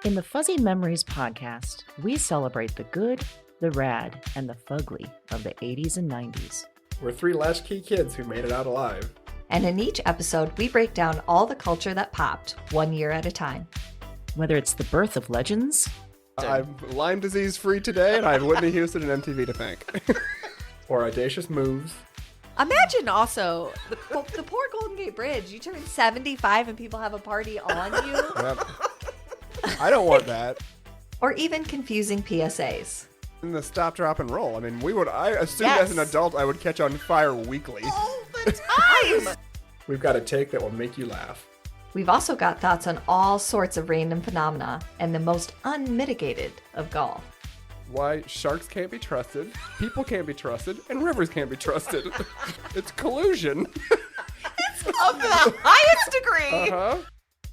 In the Fuzzy Memories podcast, we celebrate the good, the rad, and the fugly of the 80s and 90s. We're three latchkey kids who made it out alive. And in each episode, we break down all the culture that popped, 1 year at a time. Whether it's the birth of legends... I'm Lyme disease free today, and I have Whitney Houston and MTV to thank. Or audacious moves. Imagine also the poor Golden Gate Bridge. You turn 75 and people have a party on you. Yep. I don't want that. Or even confusing PSAs. And the stop, drop, and roll. I mean, I assumed Yes. as an adult I would catch on fire weekly. All the time! We've got a take that will make you laugh. We've also got thoughts on all sorts of random phenomena and the most unmitigated of golf. Why sharks can't be trusted, people can't be trusted, and rivers can't be trusted. It's collusion. Of the highest degree. Uh-huh.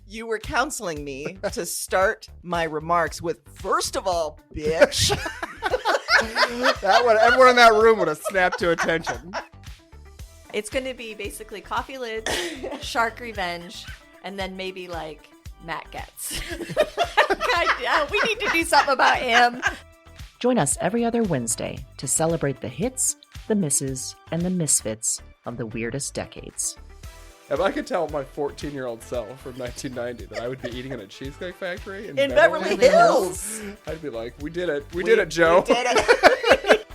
You were counseling me to start my remarks with, first of all, bitch. Everyone in that room would have snapped to attention. It's going to be basically coffee lids, shark revenge, and then maybe like Matt Getz. God, we need to do something about him. Join us every other Wednesday to celebrate the hits, the misses, and the misfits of the weirdest decades. If I could tell my 14-year-old self from 1990 that I would be eating in a Cheesecake Factory in Beverly Hills. I'd be like, we did it. We did it, Joe. We did it.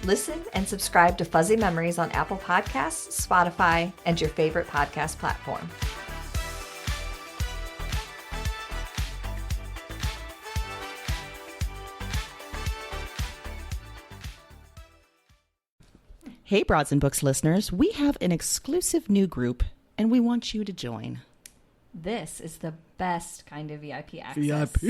Listen and subscribe to Fuzzy Memories on Apple Podcasts, Spotify, and your favorite podcast platform. Hey, Broads and Books listeners, we have an exclusive new group, and we want you to join. This is the best kind of VIP access. VIP.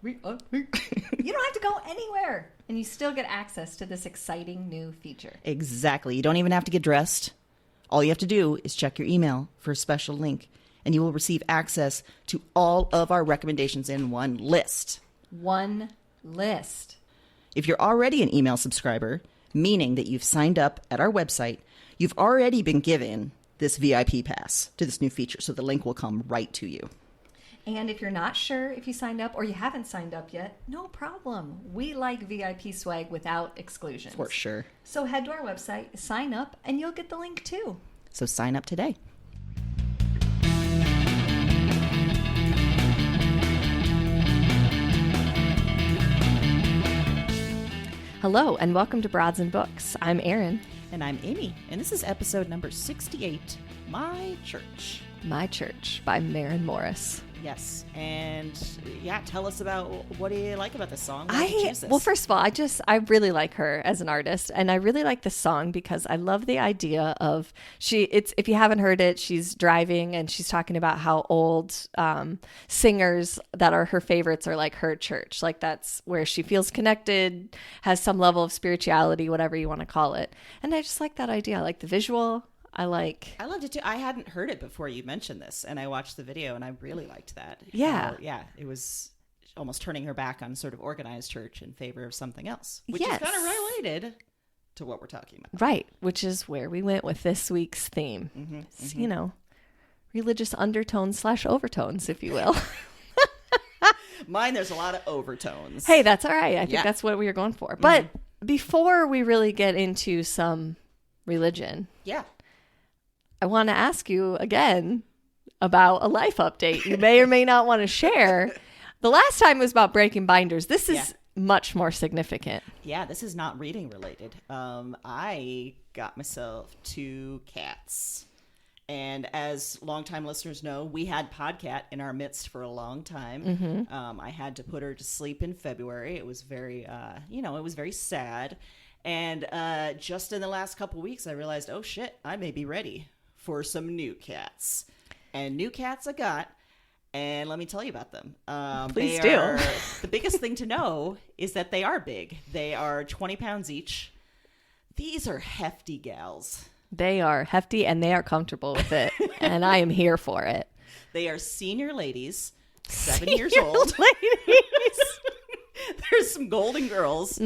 You don't have to go anywhere, and you still get access to this exciting new feature. Exactly. You don't even have to get dressed. All you have to do is check your email for a special link, and you will receive access to all of our recommendations in one list. One list. If you're already an email subscriber, meaning that you've signed up at our website, you've already been given this VIP pass to this new feature, so the link will come right to you. And if you're not sure if you signed up or you haven't signed up yet, no problem. We like VIP swag without exclusions. For sure. So head to our website, sign up, and you'll get the link too. So sign up today. Hello, and welcome to Broads and Books. I'm Erin. And I'm Amy, and this is episode number 68, My Church. My Church by Maren Morris. Yes, and yeah, tell us about what do you like about this song? Why did you choose this? Well, first of all, I really like her as an artist, and I really like the song because I love the idea of if you haven't heard it, she's driving and she's talking about how old singers that are her favorites are like her church, like that's where she feels connected, has some level of spirituality, whatever you want to call it, and I just like that idea. I like the visual. I loved it too. I hadn't heard it before you mentioned this, and I watched the video, and I really liked that. Yeah. It was almost turning her back on sort of organized church in favor of something else, which Yes. is kind of related to what we're talking about. Right, which is where we went with this week's theme. Mm-hmm, It's, religious undertones / overtones, if you will. Mine, there's a lot of overtones. Hey, that's all right. I think that's what we were going for. But before we really get into some religion, Yeah. I want to ask you again about a life update you may or may not want to share. The last time was about breaking binders. This is much more significant. Yeah, this is not reading related. I got myself 2 cats. And as longtime listeners know, we had Podcat in our midst for a long time. Mm-hmm. I had to put her to sleep in February. It was very, it was very sad. And just in the last couple weeks, I realized, oh shit, I may be ready for some new cats. And new cats I got, and let me tell you about them. Please do. The biggest thing to know is that they are big. They are 20 pounds each. These are hefty gals. They are hefty and they are comfortable with it. And I am here for it. They are senior ladies, 7 years old. Ladies. There's some golden girls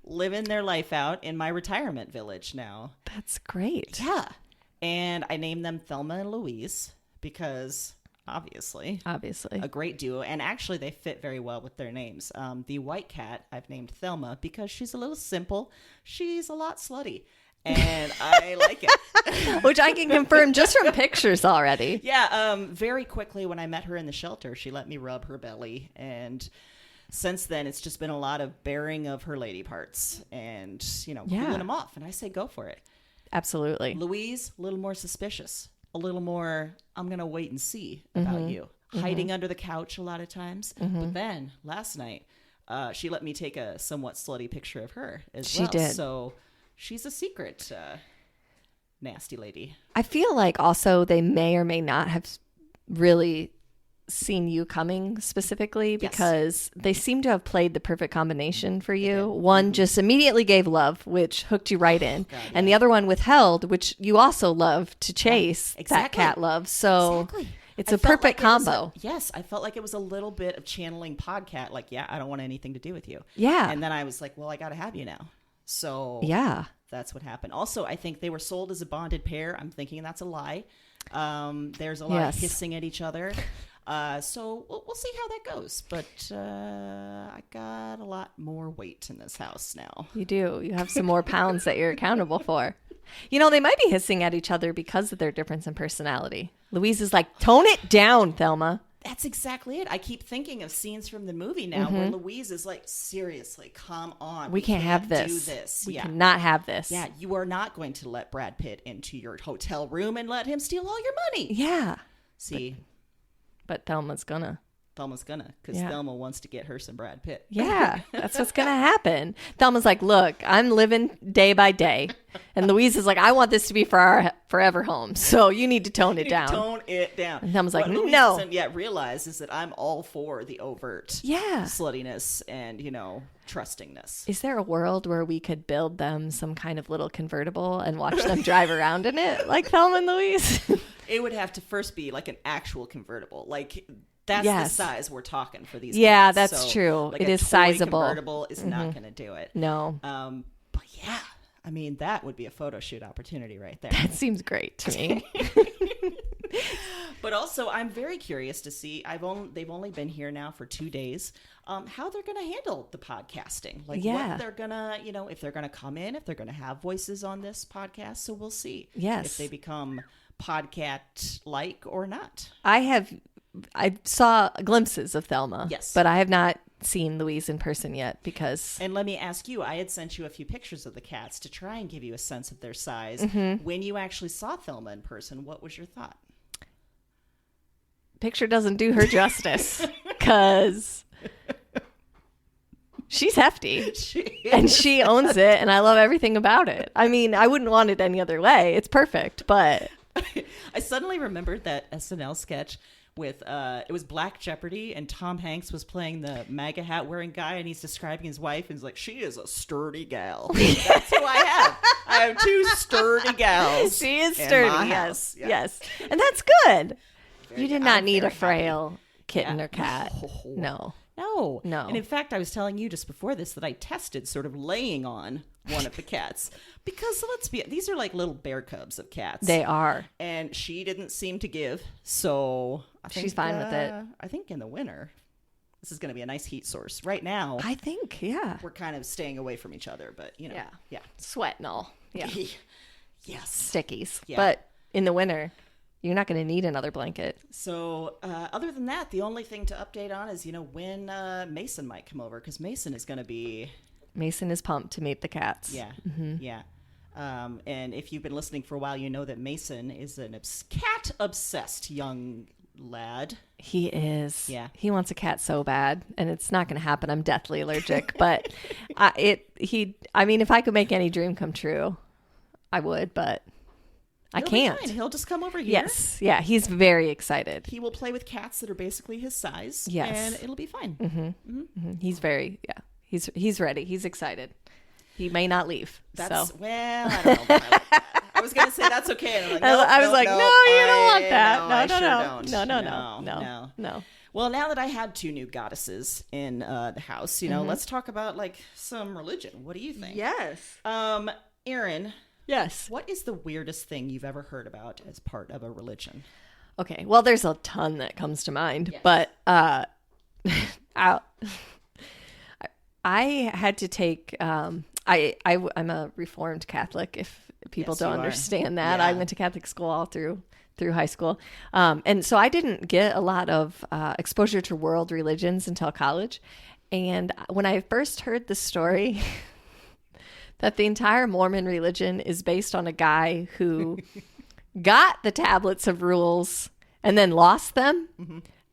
living their life out in my retirement village now. That's great. Yeah. And I named them Thelma and Louise because obviously. Obviously. A great duo, and actually they fit very well with their names. The white cat I've named Thelma because she's a little simple. She's a lot slutty, and I like it. Which I can confirm just from pictures already. Yeah, very quickly when I met her in the shelter, she let me rub her belly, and since then it's just been a lot of bearing of her lady parts and, cooling them off, and I say go for it. Absolutely. Louise, a little more suspicious, a little more, I'm going to wait and see about you. Hiding under the couch a lot of times. But then last night, she let me take a somewhat slutty picture of her as well. She did. So she's a secret nasty lady. I feel like also they may or may not have really seen you coming specifically because they seem to have played the perfect combination for you. One just immediately gave love, which hooked you right in. And the other one withheld, which you also love to chase that cat love. So it's a perfect combo. Yes, I felt like it was a little bit of channeling Podcat. Like, I don't want anything to do with you. Yeah. And then I was like, well, I got to have you now. So yeah, that's what happened. Also, I think they were sold as a bonded pair. I'm thinking that's a lie. There's a lot of hissing at each other. So we'll see how that goes. But I got a lot more weight in this house now. You do. You have some more pounds that you're accountable for. They might be hissing at each other because of their difference in personality. Louise is like, tone it down, Thelma. That's exactly it. I keep thinking of scenes from the movie now where Louise is like, seriously, come on. We can't have this. Do this. We cannot have this. Yeah, you are not going to let Brad Pitt into your hotel room and let him steal all your money. Yeah. See? But Thelma's gonna. Because Thelma wants to get her some Brad Pitt. Yeah, that's what's going to happen. Thelma's like, look, I'm living day by day. And Louise is like, I want this to be for our forever home. So you need to tone it down. Tone it down. And Thelma's like, what Louise no. doesn't yet realize is that I'm all for the overt sluttiness and, trustingness. Is there a world where we could build them some kind of little convertible and watch them drive around in it like Thelma and Louise? It would have to first be like an actual convertible. Like, that's the size we're talking for these cats. That's So, true. Like it a is toy sizable. Convertible is not going to do it. No. But yeah, I mean, that would be a photo shoot opportunity right there. That seems great to me. But also, I'm very curious to see. They've only been here now for 2 days. How they're going to handle the podcasting, like what they're gonna, if they're gonna come in, if they're gonna have voices on this podcast. So we'll see. Yes, if they become Podcat-like or not. I saw glimpses of Thelma. Yes, but I have not seen Louise in person yet because. And let me ask you, I had sent you a few pictures of the cats to try and give you a sense of their size. When you actually saw Thelma in person, what was your thought? Picture doesn't do her justice because she's hefty and she owns it, and I love everything about it. I mean, I wouldn't want it any other way. It's perfect, but I suddenly remembered that SNL sketch with it was Black Jeopardy, and Tom Hanks was playing the MAGA hat wearing guy, and he's describing his wife, and he's like, she is a sturdy gal. That's who I have. I have 2 sturdy gals. She is sturdy. Yes, yes, and that's good. You did not need a frail kitten or cat. No. And in fact, I was telling you just before this that I tested sort of laying on one of the cats because these are like little bear cubs of cats. They are. And she didn't seem to give. So I think, she's fine with it. I think in the winter, this is going to be a nice heat source. Right now, I think, we're kind of staying away from each other, but sweat and all. Yeah. Yes. Stickies. Yeah. But in the winter, you're not going to need another blanket. So other than that, the only thing to update on is, when Mason might come over, because Mason is pumped to meet the cats. Yeah. Yeah. And if you've been listening for a while, you know that Mason is an cat-obsessed young lad. He is. Yeah. He wants a cat so bad, and it's not going to happen. I'm deathly allergic. But if I could make any dream come true, I would, but I can't. Be fine. He'll just come over here. Yes. Yeah. He's very excited. He will play with cats that are basically his size. Yes. And it'll be fine. He's very, He's ready. He's excited. He may not leave. Well, I don't know. I was going to say that's okay. And I'm like, I was like, no, you don't want that. No. Well, now that I had 2 new goddesses in the house, let's talk about some religion. What do you think? Yes. Erin. Yes. What is the weirdest thing you've ever heard about as part of a religion? Okay. Well, there's a ton that comes to mind, Yes. but I had to take. I'm a Reformed Catholic. If people Yes, don't you are. understand that, Yeah. I went to Catholic school all through high school, and so I didn't get a lot of exposure to world religions until college. And when I first heard the story that the entire Mormon religion is based on a guy who got the tablets of rules and then lost them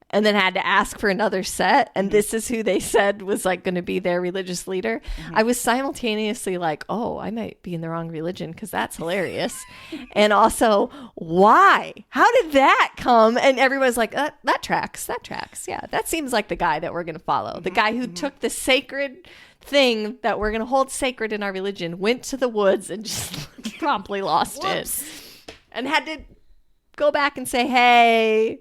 and then had to ask for another set, and this is who they said was like going to be their religious leader, I was simultaneously like, oh, I might be in the wrong religion because that's hilarious. And also, why? How did that come? And everyone's like, that tracks. Yeah, that seems like the guy that we're going to follow. The guy who took the sacred thing that we're going to hold sacred in our religion, went to the woods and just promptly lost it. And had to go back and say, hey,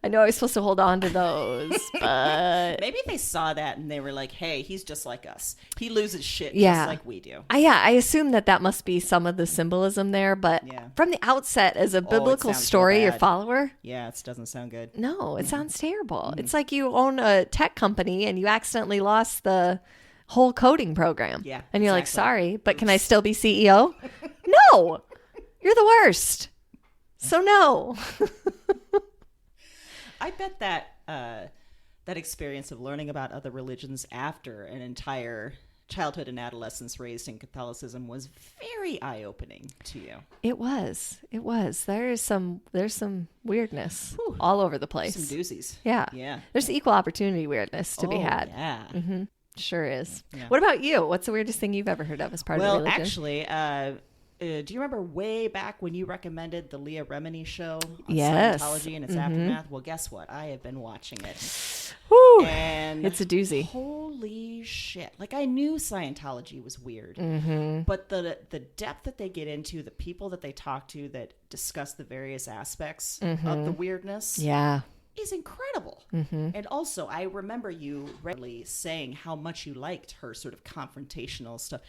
I know I was supposed to hold on to those, but Maybe they saw that and they were like, hey, he's just like us. He loses shit Yeah. just like we do. I assume that must be some of the symbolism there, but Yeah. from the outset, as a biblical sounds so story or bad. follower, Yeah, it doesn't sound good. no, it sounds terrible. It's like you own a tech company and you accidentally lost the whole coding program. Yeah, And you're like, exactly. sorry, but can I still be CEO? No, you're the worst. So no. I bet that that experience of learning about other religions after an entire childhood and adolescence raised in Catholicism was very eye-opening to you. It was. There's some weirdness all over the place. Some doozies. Yeah. Yeah. There's equal opportunity weirdness to be Oh, had. Yeah. Sure is. Yeah. What about you? What's the weirdest thing you've ever heard of as part of a Well, religion? actually, do you remember way back when you recommended the Leah Remini show on Yes. Scientology and its aftermath? Well, guess what? I have been watching it. Whew. And It's a doozy. holy shit. Like, I knew Scientology was weird, but the depth that they get into, the people that they talk to that discuss the various aspects of the weirdness Yeah. is incredible. And also, I remember you regularly saying how much you liked her sort of confrontational stuff.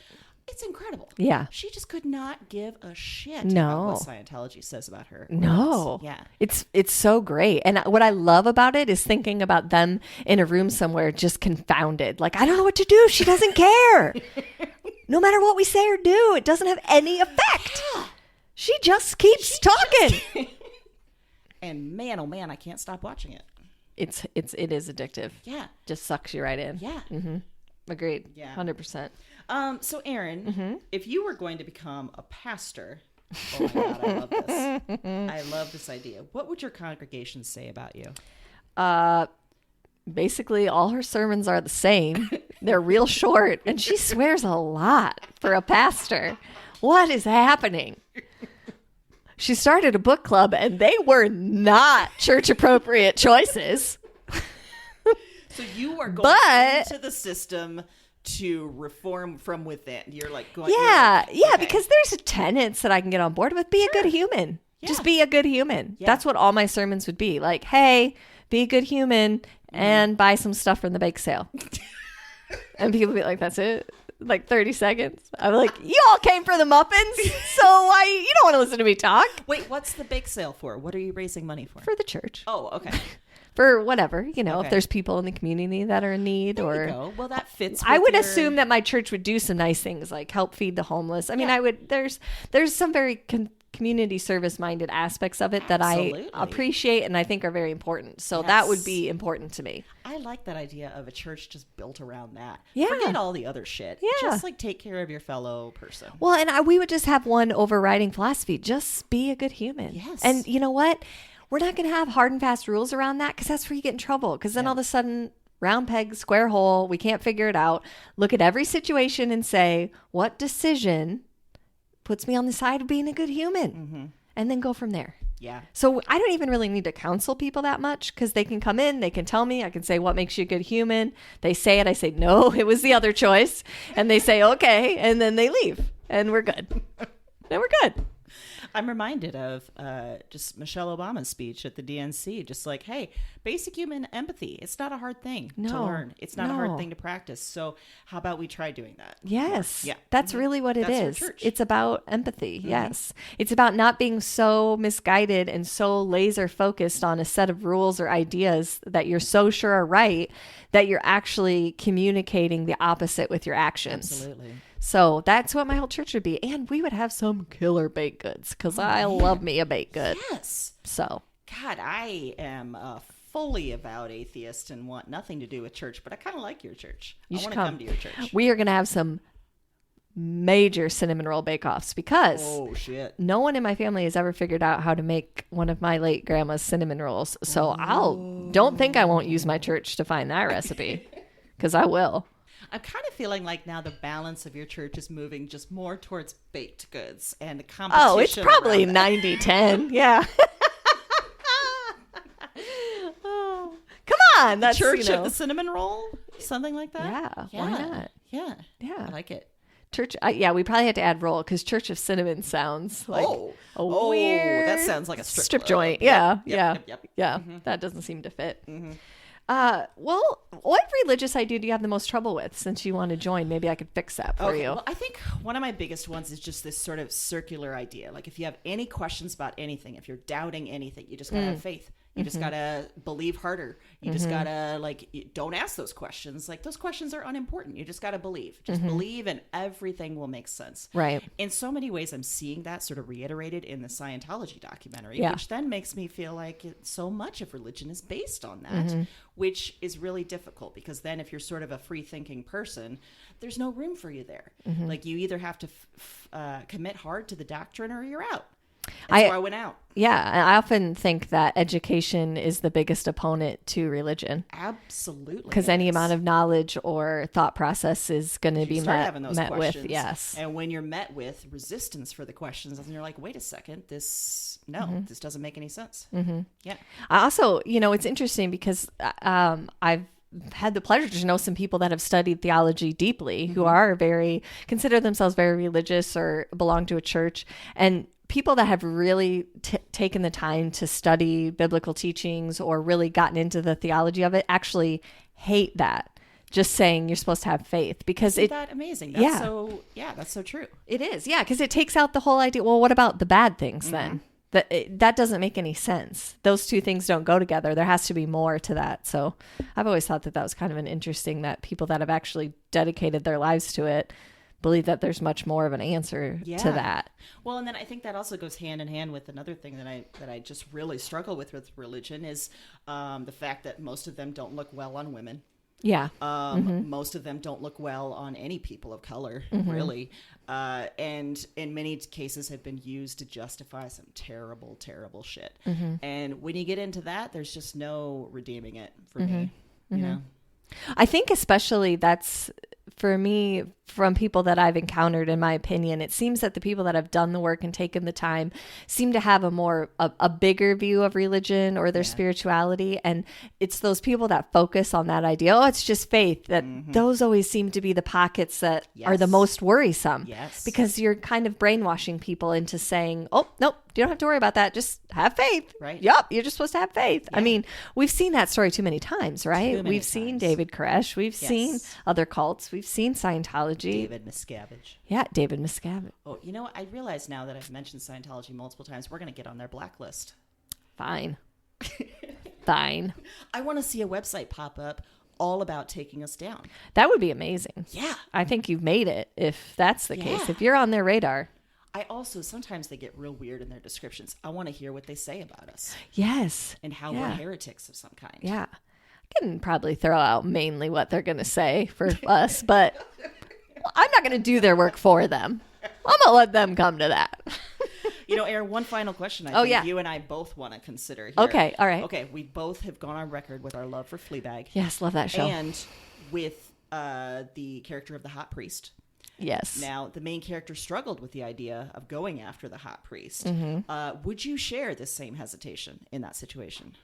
It's incredible. Yeah. She just could not give a shit No. about what Scientology says about her. No. Yeah. It's so great. And what I love about it is thinking about them in a room somewhere just confounded. Like, I don't know what to do. She doesn't care. No matter what we say or do, it doesn't have any effect. She just keeps talking. And man, oh man, I can't stop watching it. It is addictive. Yeah. Just sucks you right in. Yeah. Agreed. Yeah. 100%. So Erin, if you were going to become a pastor, oh my God, I love this. I love this idea. What would your congregation say about you? Basically, all her sermons are the same. They're real short, and she swears a lot for a pastor. What is happening? She started a book club, and they were not church appropriate choices. So you are going But- into the system to reform from within. You're like going. Yeah, you're like, okay. because there's tenets that I can get on board with. Be a good human. Just Yeah. be a good human. Yeah. That's what all my sermons would be. Like, hey, be a good human and buy some stuff from the bake sale. And people be like, that's it? Like 30 seconds. I'm like, you all came for the muffins, so why you don't want to listen to me talk? Wait, what's the bake sale for? What are you raising money for? For the church. Oh, okay. For whatever, if Okay. there's people in the community that are in need There or you go. Well, that fits. I with would your- assume that my church would do some nice things like help feed the homeless. I mean, Yeah. there's some very community service minded aspects of it that Absolutely. I appreciate and I think are very important. So that would be important to me. I like that idea of a church just built around that. Yeah. Forget all the other shit. Yeah. Just like take care of your fellow person. Well, and we would just have one overriding philosophy: just be a good human. Yes. And you know what? We're not going to have hard and fast rules around that because that's where you get in trouble. Because then all of a sudden, round peg, square hole, we can't figure it out. Look at every situation and say, what decision puts me on the side of being a good human? And then go from there. Yeah. So I don't even really need to counsel people that much because they can come in, they can tell me, I can say, what makes you a good human? They say it, I say, no, it was the other choice. And they say, okay, and then they leave and we're good. Then we're good. I'm reminded of just Michelle Obama's speech at the DNC, just like, hey, basic human empathy. It's not a hard thing to learn. It's not a hard thing to practice. So how about we try doing that? Yes. Yeah. That's really what it That's is. our church. It's about empathy. Yes. It's about not being so misguided and so laser focused on a set of rules or ideas that you're so sure are right that you're actually communicating the opposite with your actions. Absolutely. So that's what my whole church would be. And we would have some killer baked goods because I love me a baked good. Yes. So, God, I am a fully avowed atheist and want nothing to do with church, but I kind of like your church. You I should want to come to your church. we are going to have some major cinnamon roll bake-offs because Oh, shit. no one in my family has ever figured out how to make one of my late grandma's cinnamon rolls. So don't think I won't use my church to find that recipe because I will. I'm kind of feeling like now the balance of your church is moving just more towards baked goods and competition. Oh, it's probably around that. 90-10. Yeah. Oh, come on. That's, Church of the cinnamon roll? Something like that? Yeah, why not? Yeah. Yeah. I like it. Church. Yeah, we probably had to add roll because Church of Cinnamon sounds like a Oh, weird that sounds like a strip club. joint. Yep, Yeah, yep, yep. yeah. That doesn't seem to fit. Well, what religious idea do you have the most trouble with since you want to join? Maybe I could fix that for you. Well, I think one of my biggest ones is just this sort of circular idea. Like if you have any questions about anything, if you're doubting anything, you just gotta have faith. You just gotta believe harder. You just gotta don't ask those questions. Like those questions are unimportant. You just gotta believe. Just believe and everything will make sense. Right. In so many ways, I'm seeing that sort of reiterated in the Scientology documentary, Yeah. which then makes me feel like so much of religion is based on that, which is really difficult because then if you're sort of a free thinking person, there's no room for you there. Like you either have to commit hard to the doctrine or you're out. And so I went out. Yeah, and I often think that education is the biggest opponent to religion Absolutely. because any amount of knowledge or thought process is going to be start met having those with. questions, Yes. And when you're met with resistance for the questions, and you're like, wait a second, this doesn't make any sense. Yeah. I also, it's interesting because I've had the pleasure to know some people that have studied theology deeply who are consider themselves very religious or belong to a church, and people that have really taken the time to study biblical teachings or really gotten into the theology of it actually hate that. Just saying you're supposed to have faith because Isn't that amazing? That's so true. It is. Yeah. Because it takes out the whole idea. Well, what about the bad things then? That doesn't make any sense. Those two things don't go together. There has to be more to that. So I've always thought that was kind of an interesting that people that have actually dedicated their lives to it believe that there's much more of an answer to that. Well, and then I think that also goes hand in hand with another thing that I just really struggle with religion is the fact that most of them don't look well on women. Yeah. Most of them don't look well on any people of color, really. And in many cases have been used to justify some terrible, terrible shit. And when you get into that, there's just no redeeming it for me, you know? I think especially that's, for me, from people that I've encountered, in my opinion, it seems that the people that have done the work and taken the time seem to have a bigger view of religion or their spirituality. And it's those people that focus on that idea, oh, it's just faith, that those always seem to be the pockets that are the most worrisome. Yes. Because you're kind of brainwashing people into saying, oh, nope, you don't have to worry about that. Just have faith. Right. Yup, you're just supposed to have faith. I mean, we've seen that story too many times, right? many We've seen times. David Koresh. We've seen other cults. We've seen Scientology. David Miscavige. Yeah, David Miscavige. Oh, you know what? I realize now that I've mentioned Scientology multiple times, we're going to get on their blacklist. Fine. Fine. I want to see a website pop up all about taking us down. That would be amazing. Yeah. I think you've made it if that's the case. Yeah. If you're on their radar. I also, sometimes they get real weird in their descriptions. I want to hear what they say about us Yes. and how we're heretics of some kind. Yeah. I can probably throw out mainly what they're going to say for us, but I'm not going to do their work for them. I'm going to let them come to that. You know, Erin, one final question I think you and I both want to consider here. Okay, all right. Okay, we both have gone on record with our love for Fleabag. Yes, love that show. And with the character of the hot priest. Yes. Now, the main character struggled with the idea of going after the hot priest. Mm-hmm. Would you share this same hesitation in that situation?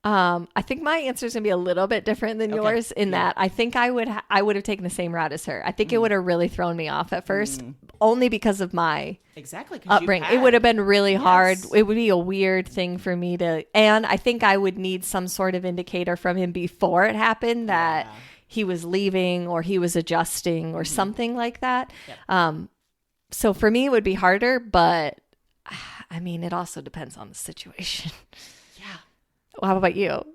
I think my answer is gonna be a little bit different than yours in that I think I would have taken the same route as her. I think it would have really thrown me off at first, only because of my Exactly. 'Cause upbringing. It would have been really hard. It would be a weird thing for me to, and I think I would need some sort of indicator from him before it happened that he was leaving or he was adjusting or something like that. So for me, it would be harder, but I mean, it also depends on the situation. Yeah. Well, how about you?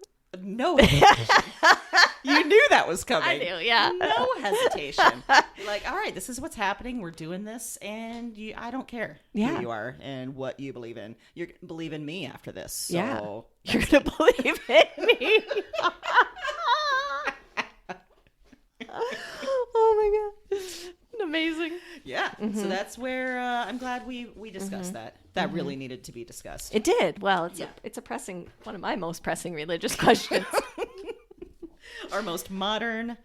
No hesitation. You knew that was coming. I knew, yeah. No hesitation. You're like, all right, this is what's happening. We're doing this, and I don't care who you are and what you believe in. You're going to believe in me after this. So you're going to believe in me. Oh my God. Amazing. Yeah. So that's where I'm glad we discussed that. That really needed to be discussed. It did. Well, it's a pressing, one of my most pressing religious questions. Our most modern,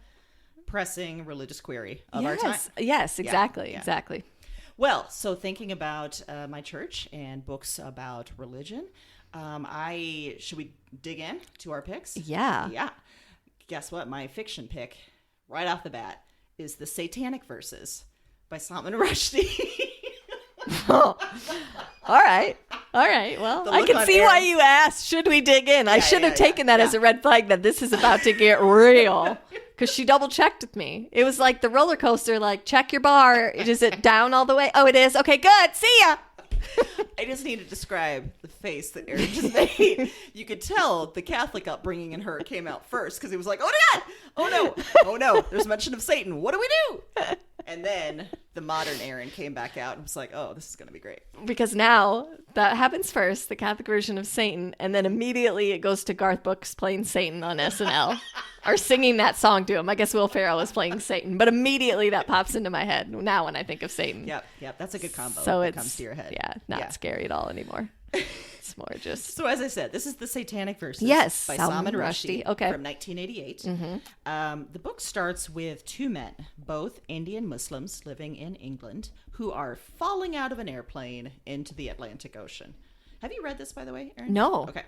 pressing religious query of our time. Yes, exactly. Yeah. Exactly. Well, so thinking about my church and books about religion, should we dig in to our picks? Yeah. Yeah. Guess what? My fiction pick, right off the bat, is The Satanic Verses by Salman Rushdie. Oh. All right. Well, I can see why you asked, should we dig in? I should have taken that as a red flag that this is about to get real. Because she double checked with me. It was like the roller coaster, like, check your bar. Is it down all the way? Oh, it is. Okay, good. See ya. I just need to describe the face that Erin just made. You could tell the Catholic upbringing in her came out first because it was like, oh God, oh no, there's mention of Satan. What do we do? And then the modern Erin came back out and was like, oh, this is going to be great. Because now that happens first, the Catholic version of Satan, and then immediately it goes to Garth Brooks playing Satan on SNL. Or singing that song to him. I guess Will Ferrell was playing Satan, but immediately that pops into my head now when I think of Satan. Yep, that's a good combo. So it comes to your head. Yeah, not scary at all anymore. It's more just. So as I said, this is The Satanic Verses by Salman Salman Rushdie from 1988. The book starts with two men, both Indian Muslims living in England, who are falling out of an airplane into the Atlantic Ocean. Have you read this, by the way, Erin? No. Okay.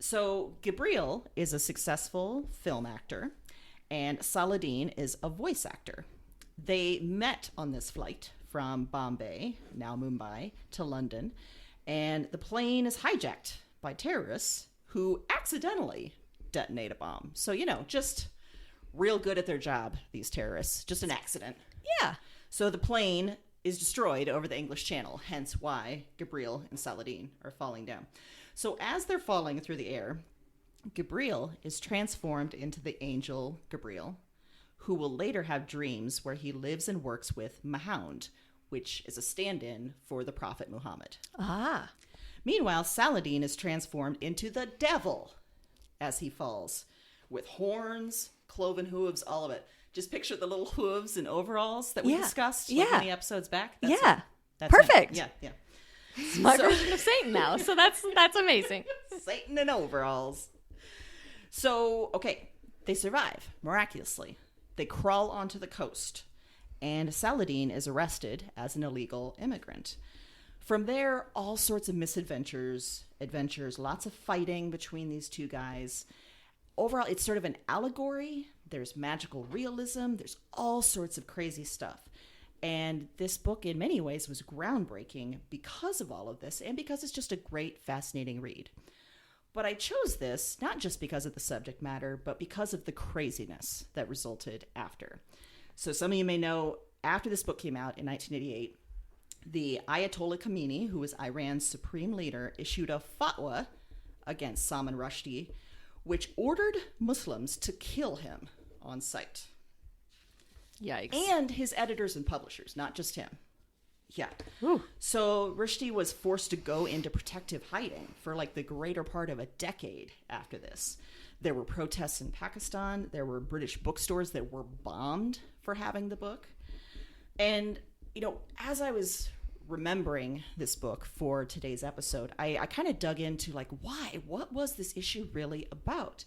So Gabriel is a successful film actor, and Saladin is a voice actor. They met on this flight from Bombay, now Mumbai, to London, and the plane is hijacked by terrorists who accidentally detonate a bomb. So, just real good at their job, these terrorists. Just an accident. Yeah. So the plane is destroyed over the English Channel, hence why Gabriel and Saladin are falling down. So as they're falling through the air, Gabriel is transformed into the angel Gabriel, who will later have dreams where he lives and works with Mahound, which is a stand-in for the Prophet Muhammad. Ah. Meanwhile, Saladin is transformed into the devil as he falls, with horns, cloven hooves, all of it. Just picture the little hooves and overalls that we discussed many episodes back. That's perfect. Yeah. It's my version of Satan now, so that's amazing. Satan in overalls. So, okay, they survive, miraculously. They crawl onto the coast, and Saladin is arrested as an illegal immigrant. From there, all sorts of misadventures, lots of fighting between these two guys. Overall, it's sort of an allegory. There's magical realism. There's all sorts of crazy stuff. And this book, in many ways, was groundbreaking because of all of this and because it's just a great, fascinating read. But I chose this not just because of the subject matter, but because of the craziness that resulted after. So some of you may know, after this book came out in 1988, the Ayatollah Khomeini, who was Iran's supreme leader, issued a fatwa against Salman Rushdie, which ordered Muslims to kill him on sight. Yikes. And his editors and publishers, not just him. Yeah. Ooh. So Rushdie was forced to go into protective hiding for like the greater part of a decade after this. There were protests in Pakistan. There were British bookstores that were bombed for having the book. And, as I was remembering this book for today's episode, I kind of dug into like, why? What was this issue really about?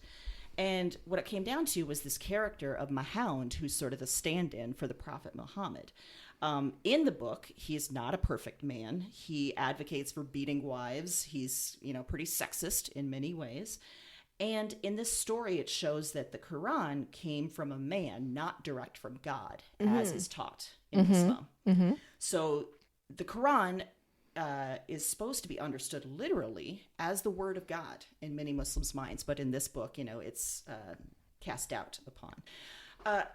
And what it came down to was this character of Mahound, who's sort of the stand-in for the Prophet Muhammad. In the book, he's not a perfect man. He advocates for beating wives. He's, pretty sexist in many ways. And in this story, it shows that the Quran came from a man, not direct from God, as is taught in Islam. So the Quran is supposed to be understood literally as the word of God in many Muslims' minds. But in this book, it's cast doubt upon.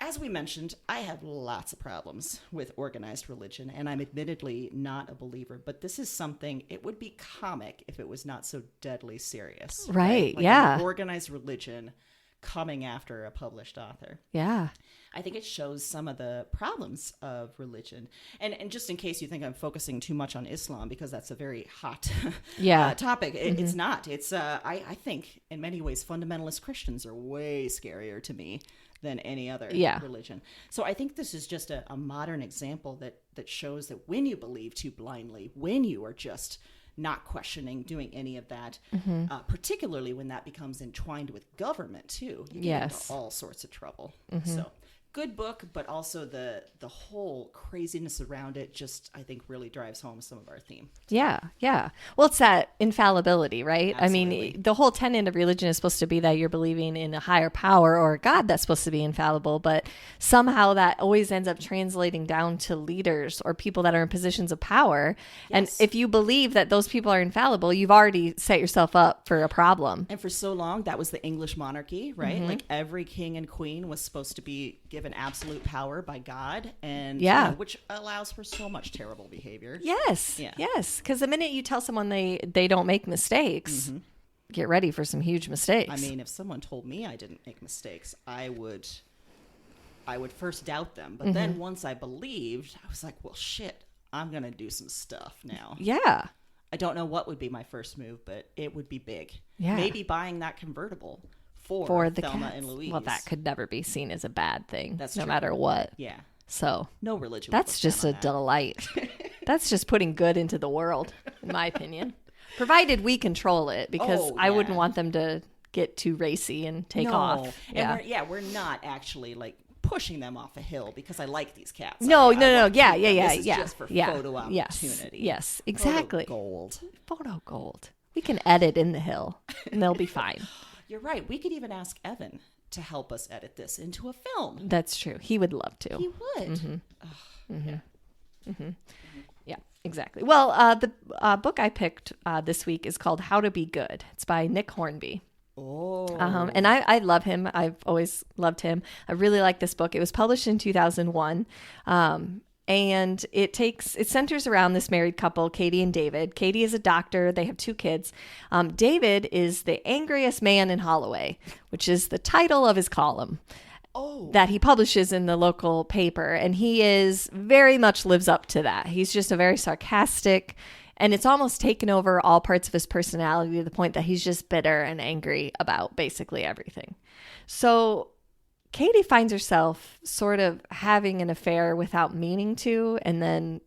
As we mentioned, I have lots of problems with organized religion, and I'm admittedly not a believer, but this is something, it would be comic if it was not so deadly serious. Right, Like yeah. an organized religion coming after a published author. Yeah. I think it shows some of the problems of religion. And just in case you think I'm focusing too much on Islam, because that's a very hot topic, it's not. It's, I think, in many ways, fundamentalist Christians are way scarier to me than any other religion. So I think this is just a modern example that shows that when you believe too blindly, when you are just not questioning, doing any of that, particularly when that becomes entwined with government too, you get into all sorts of trouble. So good book, but also the whole craziness around it just, I think, really drives home some of our theme. Yeah, yeah. Well, it's that infallibility, right? Absolutely. I mean, the whole tenet of religion is supposed to be that you're believing in a higher power or a God that's supposed to be infallible, but somehow that always ends up translating down to leaders or people that are in positions of power. Yes. And if you believe that those people are infallible, you've already set yourself up for a problem. And for so long, that was the English monarchy, right? Like every king and queen was supposed to be given absolute power by God, and which allows for so much terrible behavior. Yes, yes. Because the minute you tell someone they don't make mistakes, get ready for some huge mistakes. I mean, if someone told me I didn't make mistakes, I would first doubt them. But then once I believed, I was like, well, shit, I'm going to do some stuff now. Yeah. I don't know what would be my first move, but it would be big. Yeah. Maybe buying that convertible for the Thelma cats. and Louise. Well, that could never be seen as a bad thing. That's no true. matter what. Yeah. So No religion. that's would just a look down on that. delight. That's just putting good into the world, in my opinion. Provided we control it, because I wouldn't want them to get too racy and take off. And we're not actually like pushing them off a hill because I like these cats. No. I want to Yeah. keep them. This is just for photo opportunity. Yes, exactly. Gold. Photo gold. We can edit in the hill, and they'll be fine. You're right. We could even ask Evan to help us edit this into a film. That's true. He would love to. He would. Yeah, exactly. Well, the book I picked this week is called How to Be Good. It's by Nick Hornby. Oh. And I love him. I've always loved him. I really like this book. It was published in 2001. And it centers around this married couple, Katie and David. Katie is a doctor. They have 2 kids. David is the angriest man in Holloway, which is the title of his column that he publishes in the local paper. And he very much lives up to that. He's just a very sarcastic, and it's almost taken over all parts of his personality to the point that he's just bitter and angry about basically everything. So Katie finds herself sort of having an affair without meaning to, and then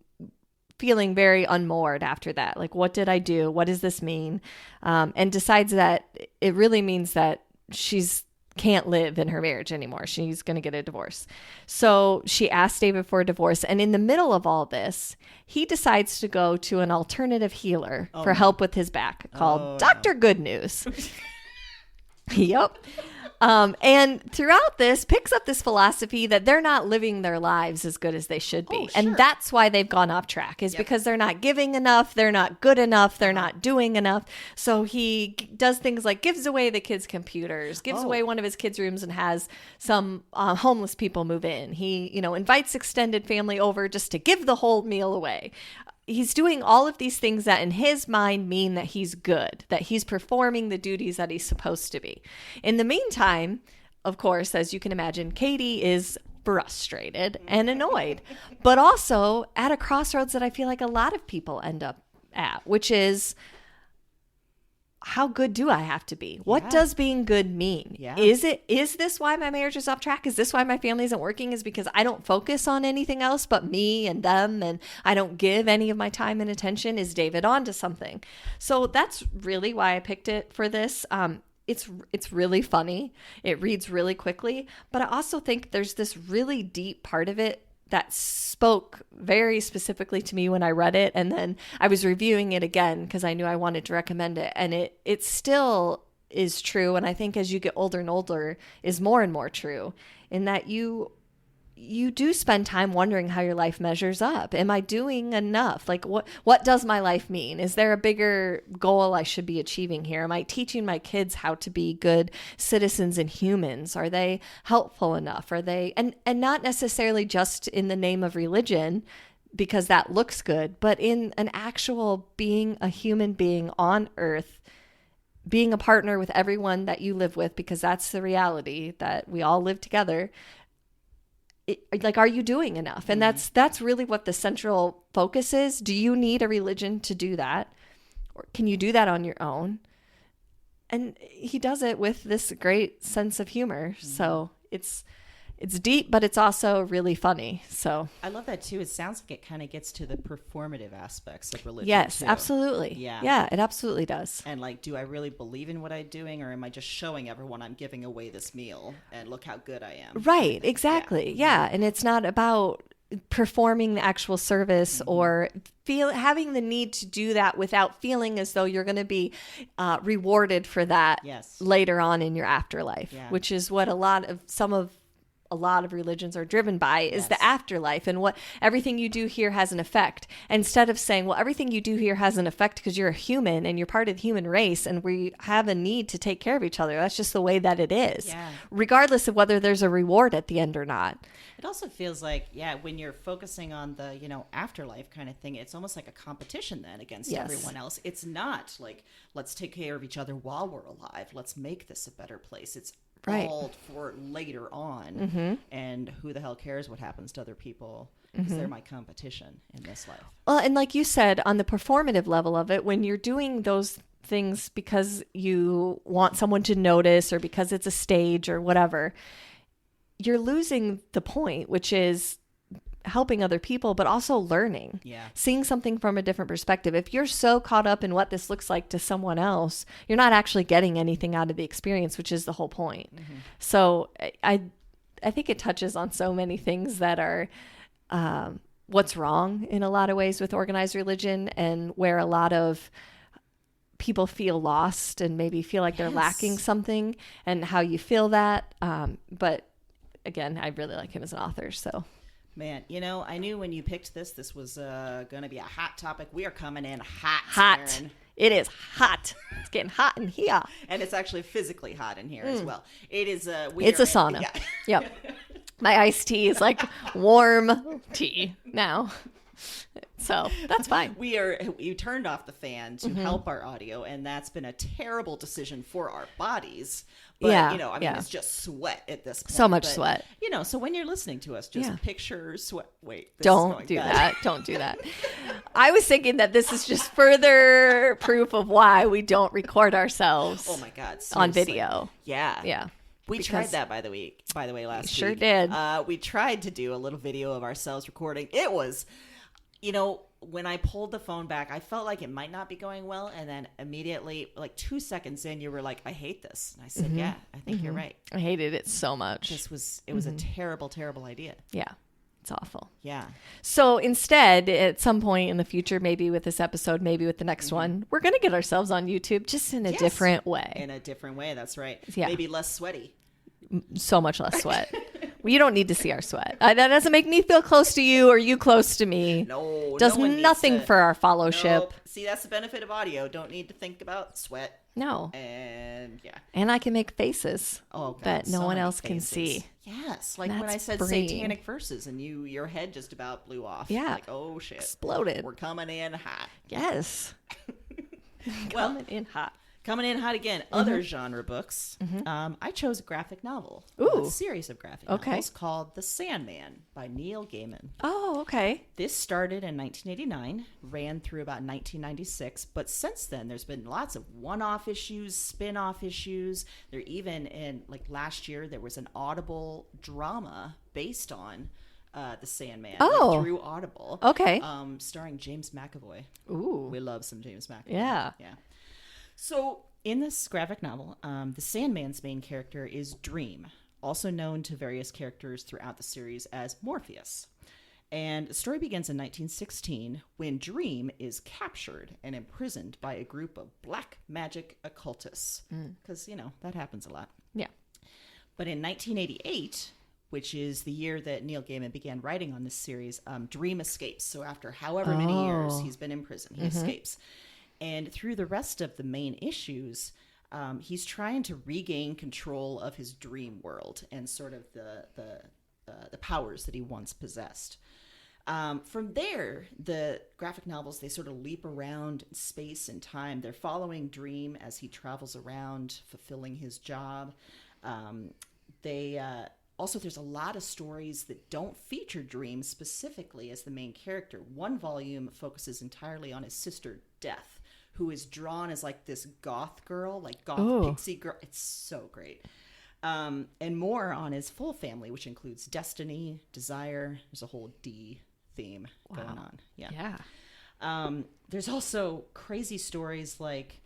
feeling very unmoored after that. Like, what did I do? What does this mean? And decides that it really means that she's can't live in her marriage anymore. She's going to get a divorce. So she asks David for a divorce. And in the middle of all this, he decides to go to an alternative healer for help with his back called Dr. Good News. Yep. And throughout this, picks up this philosophy that they're not living their lives as good as they should be. And that's why they've gone off track, is because they're not giving enough, they're not good enough, they're not doing enough. So he does things like gives away the kids' computers, gives away one of his kids' rooms, and has some homeless people move in. He, invites extended family over just to give the whole meal away. He's doing all of these things that in his mind mean that he's good, that he's performing the duties that he's supposed to be. In the meantime, of course, as you can imagine, Katie is frustrated and annoyed, but also at a crossroads that I feel like a lot of people end up at, which is, how good do I have to be? What does being good mean? Yeah. Is this why my marriage is off track? Is this why my family isn't working? Is because I don't focus on anything else but me and them, and I don't give any of my time and attention? Is David onto something? So that's really why I picked it for this. It's really funny. It reads really quickly, but I also think there's this really deep part of it that spoke very specifically to me when I read it. And then I was reviewing it again because I knew I wanted to recommend it. And it still is true, and I think as you get older and older is more and more true, in that you do spend time wondering how your life measures up. Am I doing enough? Like, what does my life mean? Is there a bigger goal I should be achieving here? Am I teaching my kids how to be good citizens and humans? Are they helpful enough? Are they, and not necessarily just in the name of religion, because that looks good, but in an actual being a human being on earth, being a partner with everyone that you live with, because that's the reality that we all live together. Like, are you doing enough? And that's really what the central focus is. Do you need a religion to do that? Or can you do that on your own? And he does it with this great sense of humor. So it's deep, but it's also really funny. So I love that too. It sounds like it kind of gets to the performative aspects of religion. yes, too. absolutely. Yeah, it absolutely does. And like, do I really believe in what I'm doing, or am I just showing everyone I'm giving away this meal and look how good I am? Right, exactly. Yeah. And it's not about performing the actual service or having the need to do that without feeling as though you're going to be rewarded for that later on in your afterlife, which is what a lot of religions are driven by, is the afterlife, and what everything you do here has an effect. Instead of saying, well, everything you do here has an effect because you're a human and you're part of the human race and we have a need to take care of each other. That's just the way that it is, regardless of whether there's a reward at the end or not. It also feels like, when you're focusing on the, afterlife kind of thing, it's almost like a competition then against everyone else. It's not like, let's take care of each other while we're alive. Let's make this a better place. It's all for later on. And who the hell cares what happens to other people, because they're my competition in this life. Well, and like you said, on the performative level of it, when you're doing those things because you want someone to notice or because it's a stage or whatever, you're losing the point, which is helping other people, but also learning, seeing something from a different perspective. If you're so caught up in what this looks like to someone else, you're not actually getting anything out of the experience, which is the whole point. So I think it touches on so many things that are what's wrong in a lot of ways with organized religion, and where a lot of people feel lost and maybe feel like they're lacking something, and how you feel that. But again, I really like him as an author, so. Man, I knew when you picked this was going to be a hot topic. We are coming in hot. Erin. It is hot. It's getting hot in here. And it's actually physically hot in here as well. It is. It's a sauna. Yep. My iced tea is like warm tea now. So that's fine. You turned off the fan to help our audio, and that's been a terrible decision for our bodies. But, it's just sweat at this point. So much sweat. So when you're listening to us, just picture sweat. Wait. Don't do that. Don't do that. I was thinking that this is just further proof of why we don't record ourselves. Oh, my God. Seriously. On video. Yeah. Yeah. We tried that, by the way, last week. Sure did. We tried to do a little video of ourselves recording. It was... when I pulled the phone back, I felt like it might not be going well. And then immediately, like 2 seconds in, you were like, I hate this. And I said, yeah, I think you're right. I hated it so much. It was a terrible, terrible idea. Yeah. It's awful. Yeah. So instead, at some point in the future, maybe with this episode, maybe with the next one, we're going to get ourselves on YouTube just in a different way. In a different way. That's right. Yeah. Maybe less sweaty. So much less sweat. You don't need to see our sweat. That doesn't make me feel close to you or you close to me. No. Does nothing for our fellowship. Nope. See, that's the benefit of audio. Don't need to think about sweat. No. And And I can make faces that no one else can see. Yes. Like That's when I said freeing. satanic verses and your head just about blew off. Yeah. Like, oh shit. Exploded. We're coming in hot. Yes. Coming in hot. Coming in hot again, other genre books. I chose a graphic novel. Ooh. A series of graphic novels called The Sandman by Neil Gaiman. Oh, okay. This started in 1989, ran through about 1996, but since then there's been lots of one-off issues, spin-off issues. There even in like last year there was an Audible drama based on The Sandman through Audible. Okay. Starring James McAvoy. Ooh. We love some James McAvoy. Yeah. Yeah. So, in this graphic novel, the Sandman's main character is Dream, also known to various characters throughout the series as Morpheus. And the story begins in 1916 when Dream is captured and imprisoned by a group of black magic occultists. Because, that happens a lot. Yeah. But in 1988, which is the year that Neil Gaiman began writing on this series, Dream escapes. So after however many years he's been in prison, he escapes. And through the rest of the main issues, he's trying to regain control of his dream world and sort of the powers that he once possessed. From there, the graphic novels, they sort of leap around space and time. They're following Dream as he travels around, fulfilling his job. Also, there's a lot of stories that don't feature Dream specifically as the main character. One volume focuses entirely on his sister, Death, who is drawn as like this goth girl, like goth pixie girl. It's so great. And more on his full family, which includes Destiny, Desire. There's a whole D theme going on. Yeah. There's also crazy stories like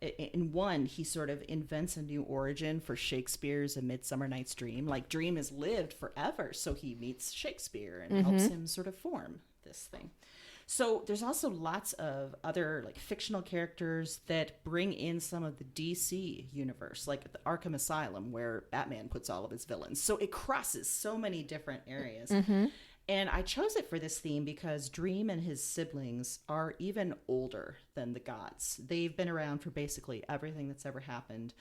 in one, he sort of invents a new origin for Shakespeare's A Midsummer Night's Dream. Like Dream has lived forever, so he meets Shakespeare and helps him sort of form this thing. So there's also lots of other like fictional characters that bring in some of the DC universe, like the Arkham Asylum, where Batman puts all of his villains. So it crosses so many different areas. And I chose it for this theme because Dream and his siblings are even older than the gods. They've been around for basically everything that's ever happened.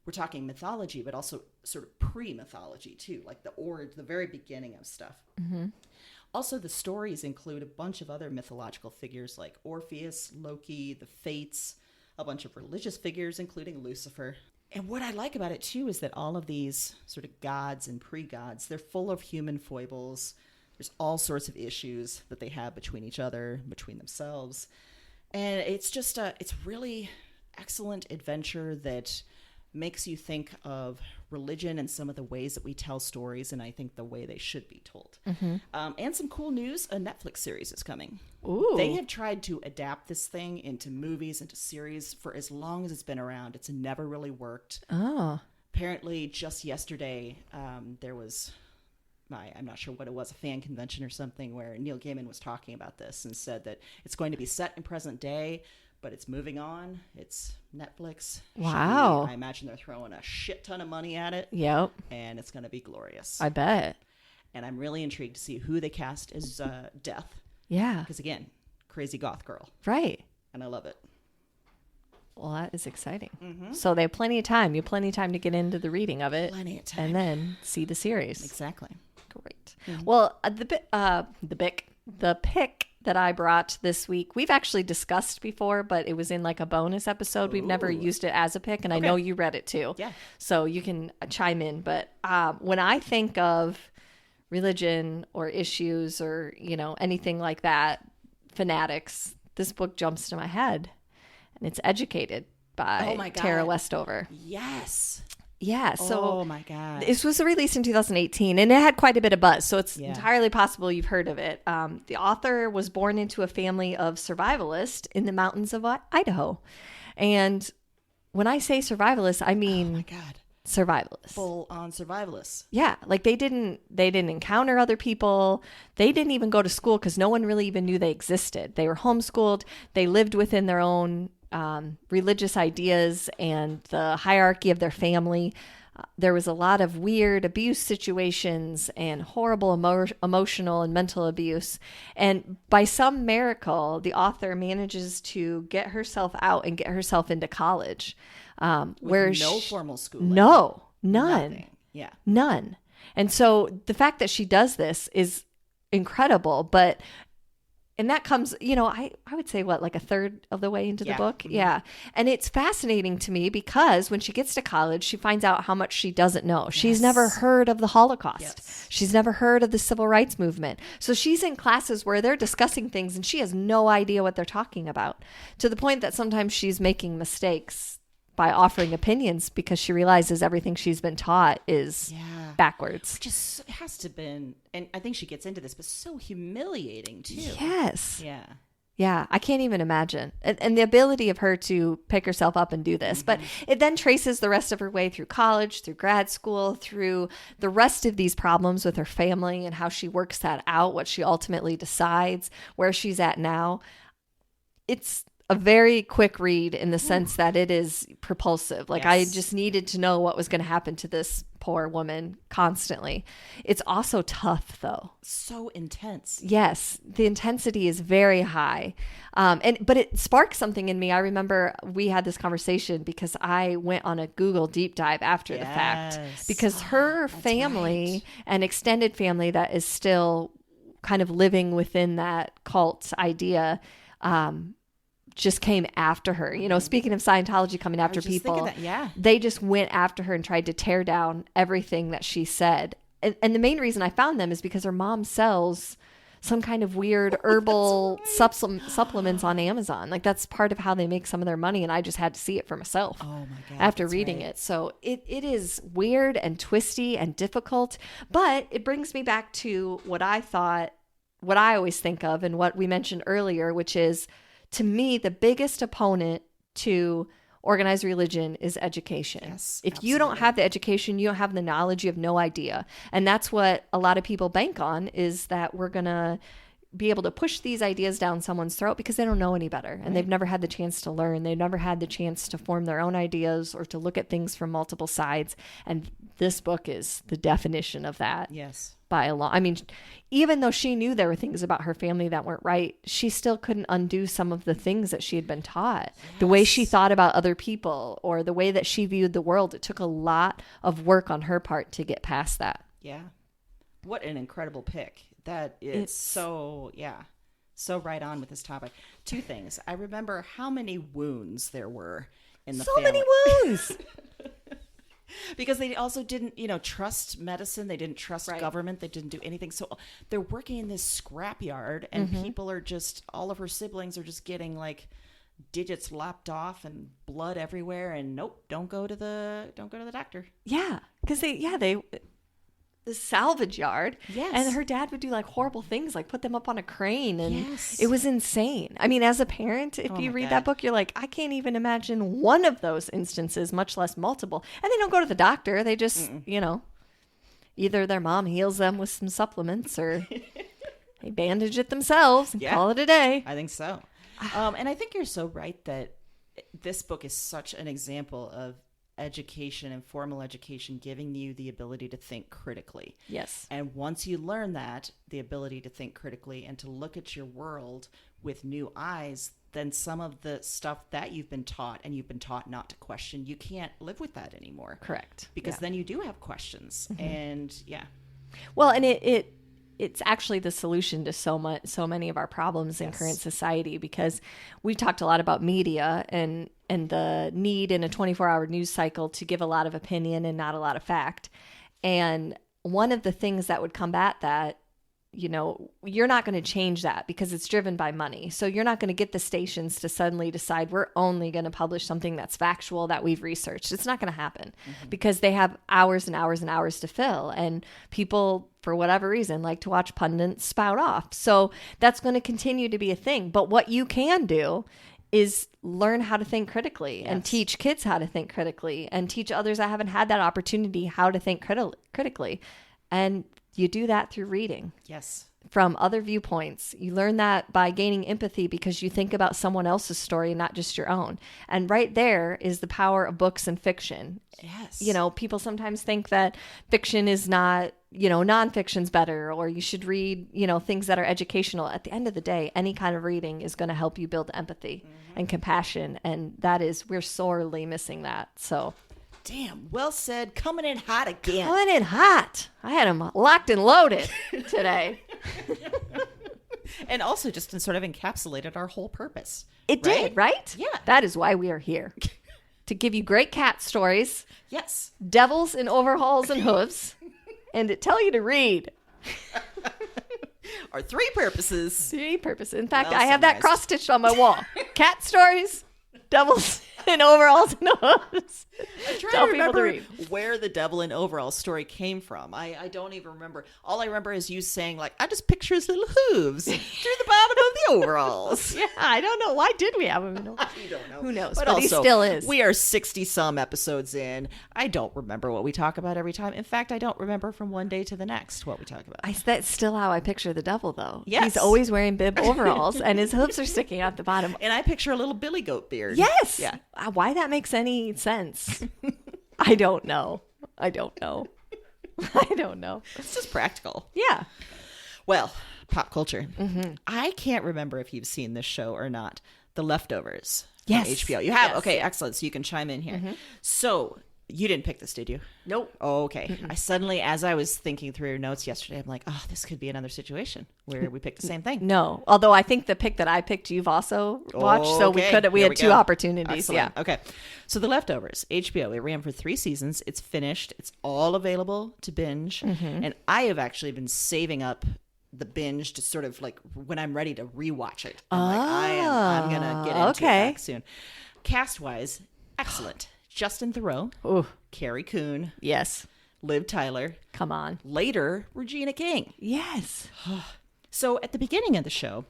We're talking mythology, but also sort of pre-mythology too, like the very beginning of stuff. Also, the stories include a bunch of other mythological figures like Orpheus, Loki, the Fates, a bunch of religious figures, including Lucifer. And what I like about it too is that all of these sort of gods and pre-gods, they're full of human foibles. There's all sorts of issues that they have between each other, between themselves. And it's just it's really excellent adventure that makes you think of religion and some of the ways that we tell stories, and I think the way they should be told. And some cool news, a Netflix series is coming. Ooh. They have tried to adapt this thing into movies, into series for as long as it's been around. It's never really worked. Apparently, just yesterday, there was... I'm not sure what it was, a fan convention or something, where Neil Gaiman was talking about this and said that it's going to be set in present day, but it's moving on. It's Netflix. Wow. I imagine they're throwing a shit ton of money at it. Yep. And it's going to be glorious. I bet. And I'm really intrigued to see who they cast as Death. Yeah. Because again, crazy goth girl. Right. And I love it. Well, that is exciting. So they have plenty of time. You have plenty of time to get into the reading of it. Plenty of time. And then see the series. Exactly. Great. Well, the pick that I brought this week, we've actually discussed before, but it was in like a bonus episode. We've never used it as a pick, and I know you read it too. Yeah. So you can chime in. But when I think of religion or issues or, anything like that, fanatics, this book jumps to my head. And it's Educated by Tara Westover. Yes. Yeah. So oh my God. This was released in 2018 and it had quite a bit of buzz. So it's entirely possible you've heard of it. The author was born into a family of survivalists in the mountains of Idaho. And when I say survivalists, I mean, oh my God, survivalists. Full on survivalists. Yeah. Like they didn't encounter other people. They didn't even go to school because no one really even knew they existed. They were homeschooled. They lived within their own religious ideas and the hierarchy of their family. There was a lot of weird abuse situations and horrible emotional and mental abuse. And by some miracle, the author manages to get herself out and get herself into college. Where no formal schooling. No, none. Nothing. Yeah. None. And so the fact that she does this is incredible, and that comes, I would say like a third of the way into the book. Mm-hmm. Yeah. And it's fascinating to me because when she gets to college, she finds out how much she doesn't know. Yes. She's never heard of the Holocaust. Yes. She's never heard of the civil rights movement. So she's in classes where they're discussing things and she has no idea what they're talking about, to the point that sometimes she's making mistakes by offering opinions because she realizes everything she's been taught is backwards. Which has to been, and I think she gets into this, but so humiliating too. Yes. Yeah. Yeah, I can't even imagine. And the ability of her to pick herself up and do this. But it then traces the rest of her way through college, through grad school, through the rest of these problems with her family and how she works that out, what she ultimately decides, where she's at now. It's a very quick read in the sense that it is propulsive. Like I just needed to know what was going to happen to this poor woman constantly. It's also tough though. So intense. Yes, the intensity is very high. But it sparked something in me. I remember we had this conversation because I went on a Google deep dive after the fact because her family and extended family that is still kind of living within that cult idea, just came after her. You know, speaking of Scientology coming after people, they just went after her and tried to tear down everything that she said. And the main reason I found them is because her mom sells some kind of weird herbal supplements on Amazon. Like that's part of how they make some of their money. And I just had to see it for myself after reading it. So it is weird and twisty and difficult, but it brings me back to what I always think of and what we mentioned earlier, which is, to me, the biggest opponent to organized religion is education. Yes, if you don't have the education, you don't have the knowledge, you have no idea. And that's what a lot of people bank on, is that we're going to be able to push these ideas down someone's throat because they don't know any better. And they've never had the chance to learn. They've never had the chance to form their own ideas or to look at things from multiple sides. And this book is the definition of that. Yes. By a lot. I mean, even though she knew there were things about her family that weren't right, she still couldn't undo some of the things that she had been taught. The way she thought about other people or the way that she viewed the world. It took a lot of work on her part to get past that. Yeah. What an incredible pick. That is so right on with this topic. Two things. I remember how many wounds there were in the family. So many wounds. Because they also didn't, trust medicine. They didn't trust government. They didn't do anything. So they're working in this scrapyard, and people are just, all of her siblings are just getting like digits lopped off and blood everywhere. And nope, don't go to the doctor. Yeah, because the salvage yard. Yes. And her dad would do like horrible things, like put them up on a crane. And it was insane. I mean, as a parent, if you read that book, you're like, I can't even imagine one of those instances, much less multiple. And they don't go to the doctor. They just, either their mom heals them with some supplements or they bandage it themselves and call it a day. I think so. And I think you're so right that this book is such an example of education and formal education giving you the ability to think critically. Yes. And once you learn that, the ability to think critically and to look at your world with new eyes, then some of the stuff that you've been taught and you've been taught not to question, you can't live with that anymore. Correct. Because then you do have questions. And well, and it's actually the solution to so many of our problems in current society, because we talked a lot about media and the need in a 24-hour news cycle to give a lot of opinion and not a lot of fact. And one of the things that would combat that, you're not going to change that because it's driven by money. So you're not going to get the stations to suddenly decide we're only going to publish something that's factual, that we've researched. It's not going to happen because they have hours and hours and hours to fill. And people, for whatever reason, like to watch pundits spout off. So that's going to continue to be a thing. But what you can do is learn how to think critically and teach kids how to think critically and teach others that haven't had that opportunity how to think critically. And you do that through reading. Yes. From other viewpoints. You learn that by gaining empathy because you think about someone else's story and not just your own. And right there is the power of books and fiction. Yes. People sometimes think that fiction is not, nonfiction's better, or you should read, things that are educational. At the end of the day, any kind of reading is going to help you build empathy and compassion. And we're sorely missing that. So. Damn, well said. Coming in hot again. Coming in hot. I had them locked and loaded today. And also just sort of encapsulated our whole purpose. It did, right? Yeah. That is why we are here. To give you great cat stories. Yes. Devils in overalls and hooves. And to tell you to read. Our three purposes. In fact, I have that cross-stitched on my wall. Cat stories, devils in overalls and hooves. I'm trying Tell to people to remember read. where the devil in overalls story came from. I don't even remember. All I remember is you saying, like, I just picture his little hooves through the bottom of the overalls. Yeah, I don't know. Why did we have him? You don't know. Who knows? But But he also, still is. We are 60-some episodes in. I don't remember what we talk about every time. In fact, I don't remember from one day to the next what we talk about. That's still how I picture the devil, though. Yes. He's always wearing bib overalls, and his hooves are sticking out the bottom. And I picture a little billy goat beard. Yes. Yeah. Why that makes any sense? I don't know. I don't know. It's just practical. Yeah. Well, pop culture. Mm-hmm. I can't remember if you've seen this show or not. The Leftovers. Yes. On HBO. You have? Yes. Okay, excellent. So you can chime in here. So you didn't pick this, did you? Nope. Oh, okay. I suddenly, as I was thinking through your notes yesterday, I'm like, oh, this could be another situation where we picked the same thing. No. Although I think the pick that I picked, you've also watched. So we Okay, we here had two go. opportunities. Excellent. Yeah. Okay. So The Leftovers, HBO. It ran for 3 seasons. It's finished. It's all available to binge. And I have actually been saving up the binge to sort of like when I'm ready to rewatch it. I'm going to get into it back soon. Cast-wise, excellent. Justin Theroux, Ooh. Carrie Coon, Yes. Liv Tyler, Come on. later Regina King. Yes. So at the beginning of the show,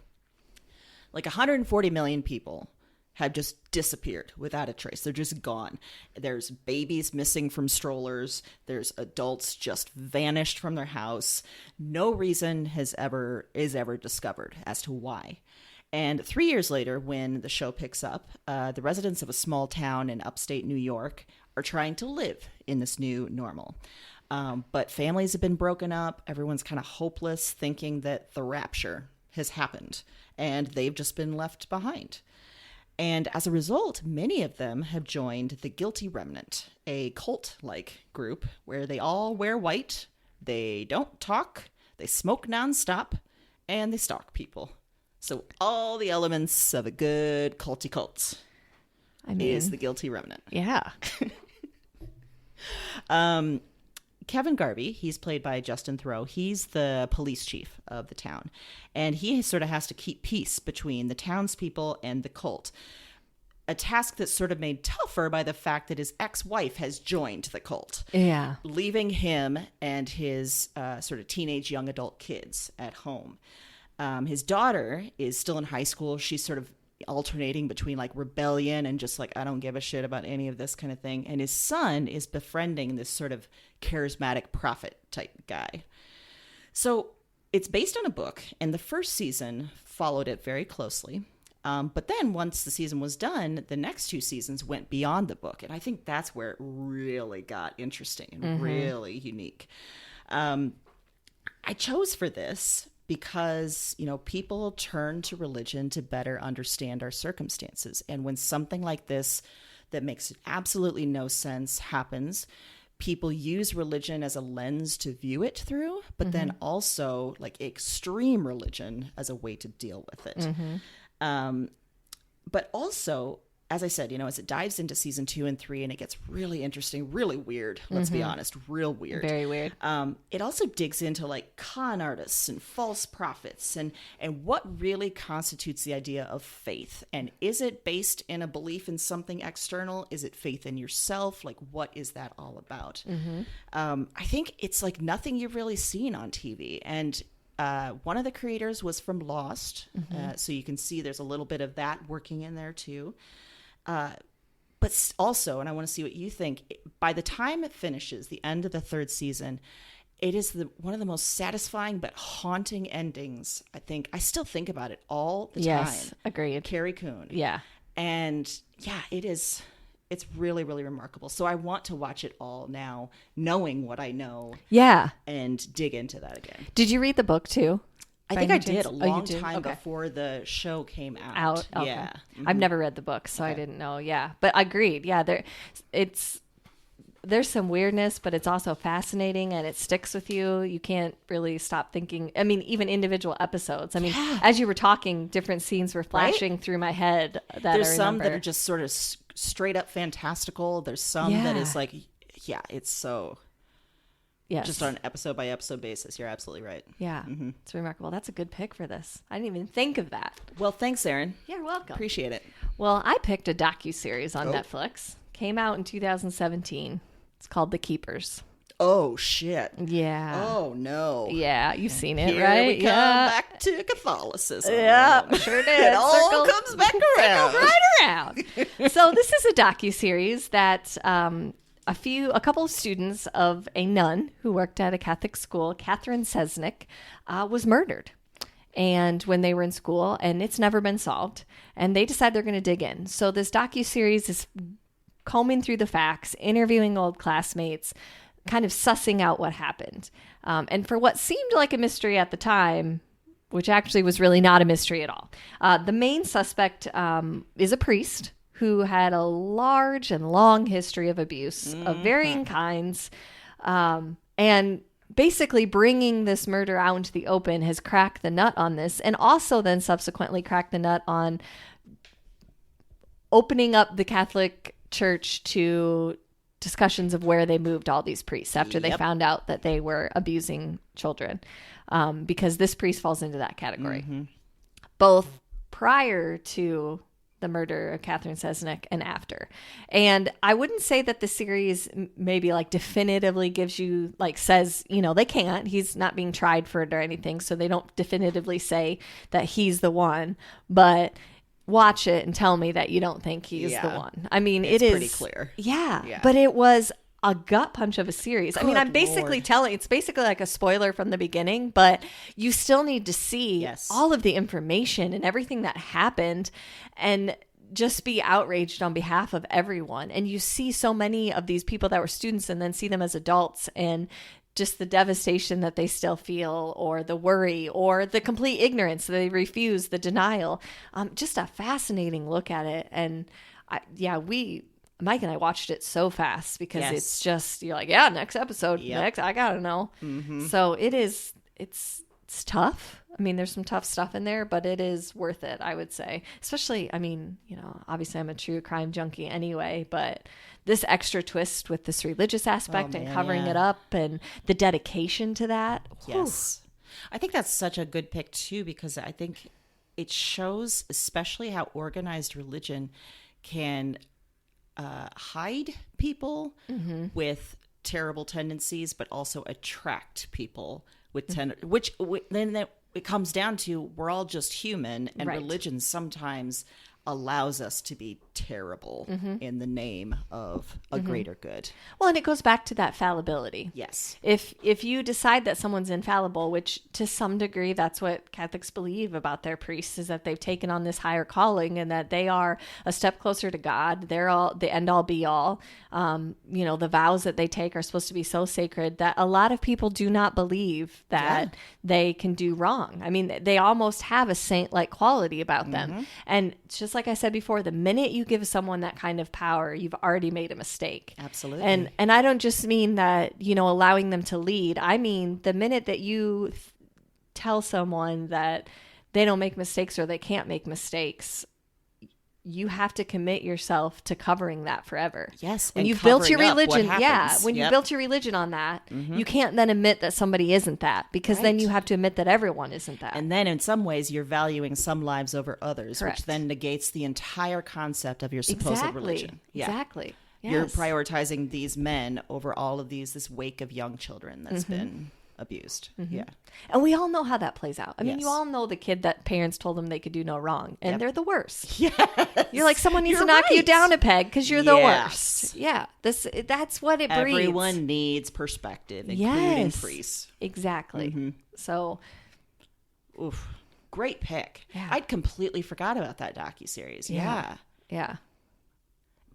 like 140 million people have just disappeared without a trace. They're just gone. There's babies missing from strollers. There's adults just vanished from their house. No reason is ever discovered as to why. And 3 years later, when the show picks up, the residents of a small town in upstate New York are trying to live in this new normal. But families have been broken up. Everyone's kind of hopeless, thinking that the rapture has happened, and they've just been left behind. And as a result, many of them have joined the Guilty Remnant, a cult-like group where they all wear white, they don't talk, they smoke nonstop, and they stalk people. So all the elements of a good culty-cults I mean, is the Guilty Remnant. yeah. Kevin Garvey, he's played by Justin Theroux. He's the police chief of the town. And he sort of has to keep peace between the townspeople and the cult. A task that's sort of made tougher by the fact that his ex-wife has joined the cult, Yeah. leaving him and his sort of teenage young adult kids at home. His daughter is still in high school. She's sort of alternating between like rebellion and just like, I don't give a shit about any of this kind of thing. And his son is befriending this sort of charismatic prophet type guy. So it's based on a book, and the first season followed it very closely. But then once the season was done, the next 2 seasons went beyond the book. And I think that's where it really got interesting and really unique. I chose for this because, you know, people turn to religion to better understand our circumstances. And when something like this that makes absolutely no sense happens, people use religion as a lens to view it through, but then also like extreme religion as a way to deal with it. But also, as I said, you know, as it dives into season 2 and 3 and it gets really interesting, really weird, let's be honest, real weird. Very weird. It also digs into like con artists and false prophets and what really constitutes the idea of faith. And is it based in a belief in something external? Is it faith in yourself? Like, what is that all about? I think it's like nothing you've really seen on TV. And one of the creators was from Lost. So you can see there's a little bit of that working in there too. But also, and I want to see what you think, by the time it finishes, the end of the 3rd season, it is one of the most satisfying but haunting endings. I still think about it all the Yes. time. Agreed. Carrie Coon. Yeah. And yeah, it's really, really remarkable. So I want to watch it all now, knowing what I know, Yeah. and dig into that again. Did you read the book too? I By think any I did chance? a Oh, you long did? time Okay. before the show came out. Okay. Yeah. I've never read the book, so I didn't know. Yeah. But agreed. Yeah. There's some weirdness, but it's also fascinating and it sticks with you. You can't really stop thinking. I mean, even individual episodes. I mean, as you were talking, different scenes were flashing through my head that There's I some that remember. are just sort of straight up fantastical. There's some that is like, yeah, it's so Yes. just on an episode by episode basis. You're absolutely right. Yeah. It's remarkable. That's a good pick for this. I didn't even think of that. Well, thanks, Erin. You're welcome. Appreciate it. Well, I picked a docuseries on Netflix. Came out in 2017. It's called The Keepers. Oh, shit. Yeah. Oh, no. Yeah, you've seen it, Here right? we come back to Catholicism. Yeah, sure did. It all comes back around. Right around. So this is a docuseries that a couple of students of a nun who worked at a Catholic school, Catherine Sesnick, was murdered. And when they were in school, and it's never been solved, and they decide they're going to dig in. So this docuseries is combing through the facts, interviewing old classmates, kind of sussing out what happened. And for what seemed like a mystery at the time, which actually was really not a mystery at all, the main suspect is a priest who had a large and long history of abuse of varying kinds. And basically bringing this murder out into the open has cracked the nut on this, and also then subsequently cracked the nut on opening up the Catholic Church to discussions of where they moved all these priests after they found out that they were abusing children, because this priest falls into that category, both prior to the murder of Catherine Sesnick and after. And I wouldn't say that the series maybe like definitively gives you, like, says, you know, they can't, he's not being tried for it or anything, so they don't definitively say that he's the one, but watch it and tell me that you don't think he's the one. I mean, It's it is pretty clear. Yeah, but it was a gut punch of a series. I mean, I'm basically Lord. telling, it's basically like a spoiler from the beginning, but you still need to see all of the information and everything that happened and just be outraged on behalf of everyone. And you see so many of these people that were students and then see them as adults, and just the devastation that they still feel, or the worry, or the complete ignorance that they refuse, the denial. Just a fascinating look at it. And Mike and I watched it so fast because it's just, you're like, yeah, next episode, next, I gotta know. So it's tough. I mean, there's some tough stuff in there, but it is worth it, I would say. Especially, I mean, you know, obviously I'm a true crime junkie anyway, but this extra twist with this religious aspect and covering it up and the dedication to that. Yes. I think that's such a good pick too, because I think it shows especially how organized religion can hide people with terrible tendencies, but also attract people with which then it comes down to, we're all just human, and religion sometimes allows us to be terrible in the name of a greater good. Well, and it goes back to that fallibility. Yes. If you decide that someone's infallible, which to some degree that's what Catholics believe about their priests, is that they've taken on this higher calling and that they are a step closer to God. They're all the end all be all. You know, the vows that they take are supposed to be so sacred that a lot of people do not believe that they can do wrong. I mean, they almost have a saint-like quality about them. And just like I said before, the minute you give someone that kind of power, you've already made a mistake. Absolutely. And I don't just mean that, you know, allowing them to lead. I mean, the minute that you tell someone that they don't make mistakes or they can't make mistakes, you have to commit yourself to covering that forever. Yes. When and you've built your covering up what religion, happens. when you built your religion on that, you can't then admit that somebody isn't that, because then you have to admit that everyone isn't that. And then in some ways you're valuing some lives over others, Correct. which then negates the entire concept of your supposed religion. Exactly. Yes. You're prioritizing these men over all of this wake of young children that's been abused. Yeah. And we all know how that plays out. I mean, Yes. you all know the kid that parents told them they could do no wrong, and they're the worst. Yes. You're like, someone needs You're to knock you right. down a peg because you're the Yes. worst. Yeah, that's what it breeds. Everyone needs perspective, including Yes. priests. Exactly. So, Oof. Great pick. Yeah. I'd completely forgot about that docuseries. Yeah. yeah.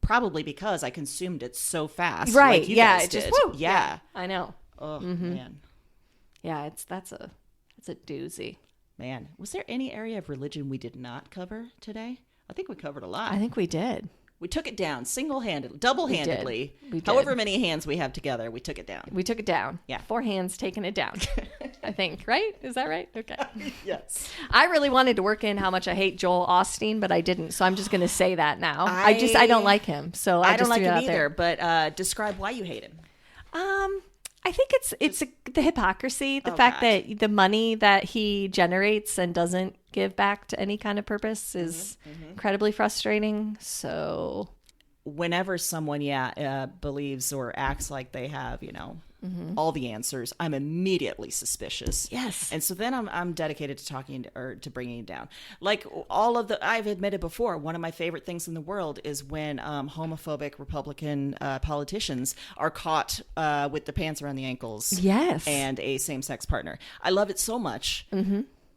Probably because I consumed it so fast. Right. Like you yeah. guys It just, did. woo, Yeah. I know. Oh, man. Yeah. That's a doozy. Man, was there any area of religion we did not cover today? I think we covered a lot. I think we did. We took it down single-handedly, double-handedly. We did. However many hands we have together, we took it down. We took it down. Yeah. 4 hands taking it down. I think, right? Is that right? Okay. Yes. I really wanted to work in how much I hate Joel Osteen, but I didn't. So I'm just going to say that now. I don't like him. So I don't just like threw it him out either, there. but describe why you hate him. I think it's the hypocrisy, the Oh, fact God. that the money that he generates and doesn't give back to any kind of purpose is incredibly frustrating. So Whenever someone, believes or acts like they have, all the answers, I'm immediately suspicious. Yes. And so then I'm dedicated to talking or to bringing it down. Like I've admitted before, one of my favorite things in the world is when homophobic Republican politicians are caught with the pants around the ankles. Yes. And a same-sex partner. I love it so much.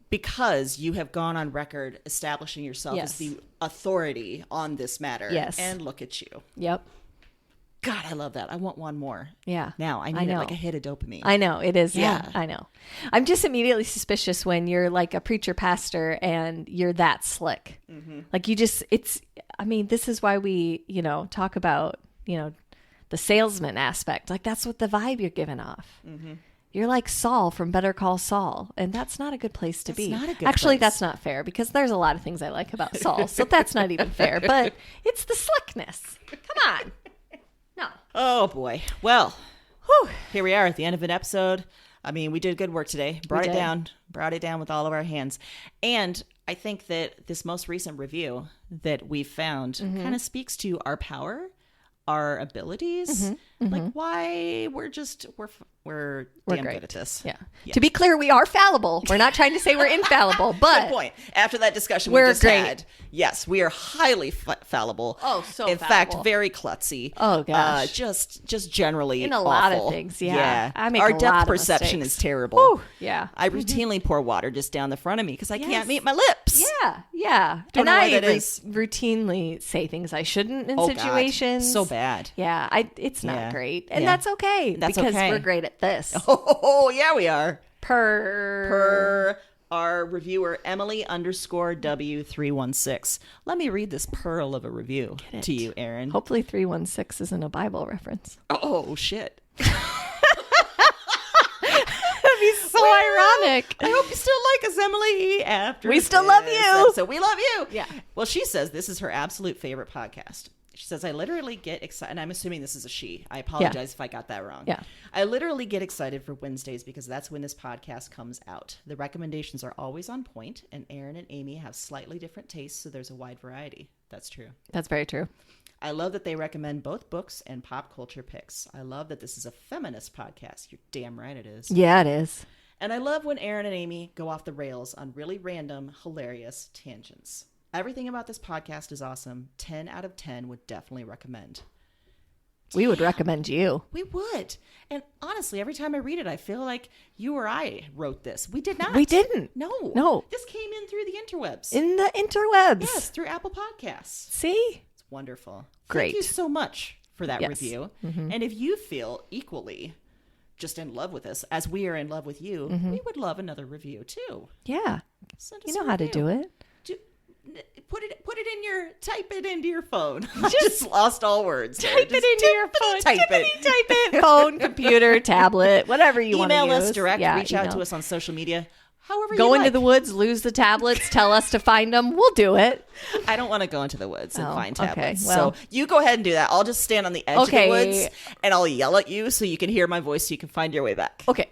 Because you have gone on record establishing yourself Yes. as the authority on this matter. Yes. And look at you. Yep. God, I love that. I want one more. Yeah. Now I need it like a hit of dopamine. I know it is. Yeah. Yeah. I know. I'm just immediately suspicious when you're like a preacher pastor and you're that slick. Like this is why we, talk about, the salesman aspect. Like that's what the vibe you're giving off. You're like Saul from Better Call Saul, and that's not a good place to be. not a good Actually, place. that's not fair because there's a lot of things I like about Saul, so that's not even fair. But it's the slickness. Come on. No. Oh boy. Well, here we are at the end of an episode. I mean, we did good work today. Brought it down with all of our hands. And I think that this most recent review that we found kind of speaks to our power, our abilities, like why we're damn great. good at this. Yeah. To be clear, we are fallible. We're not trying to say we're infallible, but Good point. After that discussion We're we just great. had, yes, we are highly fallible. Oh, so in fallible. fact, very klutzy. Oh, gosh. Just generally In a lot of awful. things, yeah. I make Our a depth lot of perception mistakes. is terrible. Whew, yeah. I routinely pour water just down the front of me because I Yes. can't meet my lips. Yeah. Don't And know why I that is. routinely say things I shouldn't in Oh, God. situations. So bad. Yeah, it's not Yeah. great. And Yeah. that's okay That's because okay. we're great at this. Oh, yeah, we are. Per Our reviewer, Emily_W316. Let me read this pearl of a review to you, Erin. Hopefully 316 isn't a Bible reference. Oh, shit. That'd be so ironic. I hope you still like us, Emily. After We still love this you. episode. We love you. Yeah. Well, she says this is her absolute favorite podcast. She says, I literally get excited. And I'm assuming this is a she. I apologize if I got that wrong. Yeah. I literally get excited for Wednesdays because that's when this podcast comes out. The recommendations are always on point, and Erin and Amy have slightly different tastes, so there's a wide variety. That's true. That's very true. I love that they recommend both books and pop culture picks. I love that this is a feminist podcast. You're damn right it is. Yeah, it is. And I love when Erin and Amy go off the rails on really random, hilarious tangents. Everything about this podcast is awesome. 10 out of 10 would definitely recommend. We would recommend you. We would. And honestly, every time I read it, I feel like you or I wrote this. We did not. We didn't. No. No. This came in through the interwebs. In the interwebs. Yes, through Apple Podcasts. See? It's wonderful. Great. Thank you so much for that Yes. review. And if you feel equally just in love with us, as we are in love with you, we would love another review too. Yeah. Send us You know a how to review. do it. Type it into your phone. I just lost all words. there. Type Just it into your phone. Type it. Type it. Phone, computer, tablet, whatever you want to use. Email us direct. Yeah, reach out email. to us on social media. However Go you into like. the woods, lose the tablets, tell us to find them. We'll do it. I don't want to go into the woods and Oh, find okay. tablets. Well- So you go ahead and do that. I'll just stand on the edge of Okay. the woods and I'll yell at you so you can hear my voice so you can find your way back. Okay.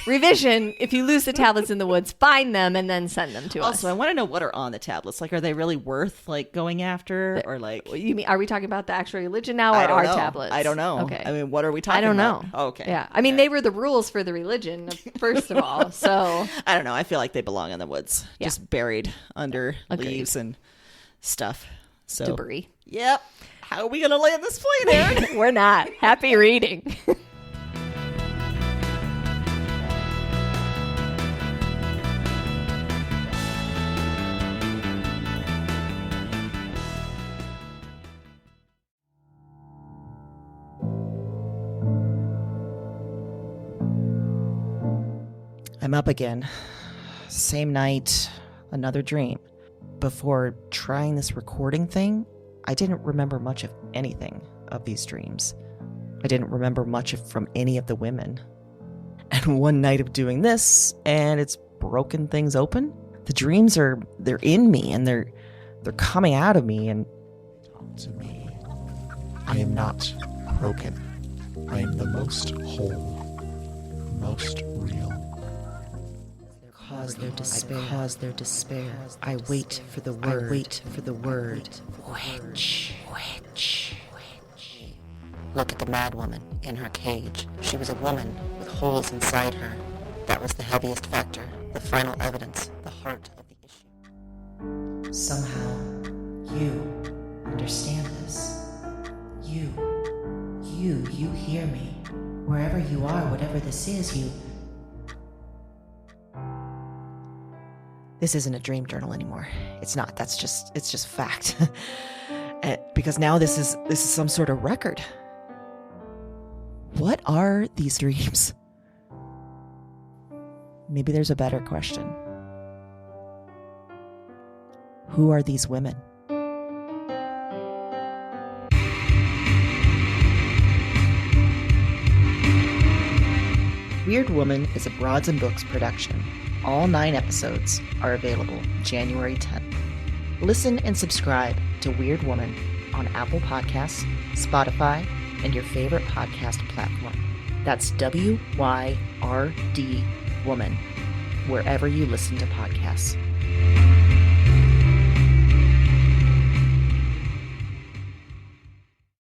Revision, if you lose the tablets in the woods, find them and then send them to us. Also, I want to know what are on the tablets. Like, are they really worth going after, or like? You mean, are we talking about the actual religion now or I don't our know. tablets? I don't know. Okay. I mean, what are we talking I don't about? know. Oh, okay. Yeah. I mean, they were the rules for the religion, first of all. So, I don't know. I feel like they belong in the woods, Yeah. just buried under Agreed. leaves and stuff. So, debris. Yep. How are we gonna land this plane, Erin? We're not. Happy reading. I'm up again. Same night, another dream. Before trying this recording thing, I didn't remember much of anything of these dreams. I didn't remember much from any of the women. And one night of doing this, and it's broken things open. The dreams they're in me, and they're coming out of me, and Talk to me. I am not broken. I am the most whole. most real. Cause their despair. I wait for the word. Witch. Look at the mad woman in her cage. She was a woman with holes inside her. That was the heaviest factor, the final evidence, the heart of the issue. Somehow, you understand this. You hear me. Wherever you are, whatever this is, you... This isn't a dream journal anymore. It's not. It's just fact. Because now this is some sort of record. What are these dreams? Maybe there's a better question. Who are these women? Weird Woman is a Broads and Books production. All 9 episodes are available January 10th. Listen and subscribe to Weird Woman on Apple Podcasts, Spotify, and your favorite podcast platform. That's WYRD Woman, wherever you listen to podcasts.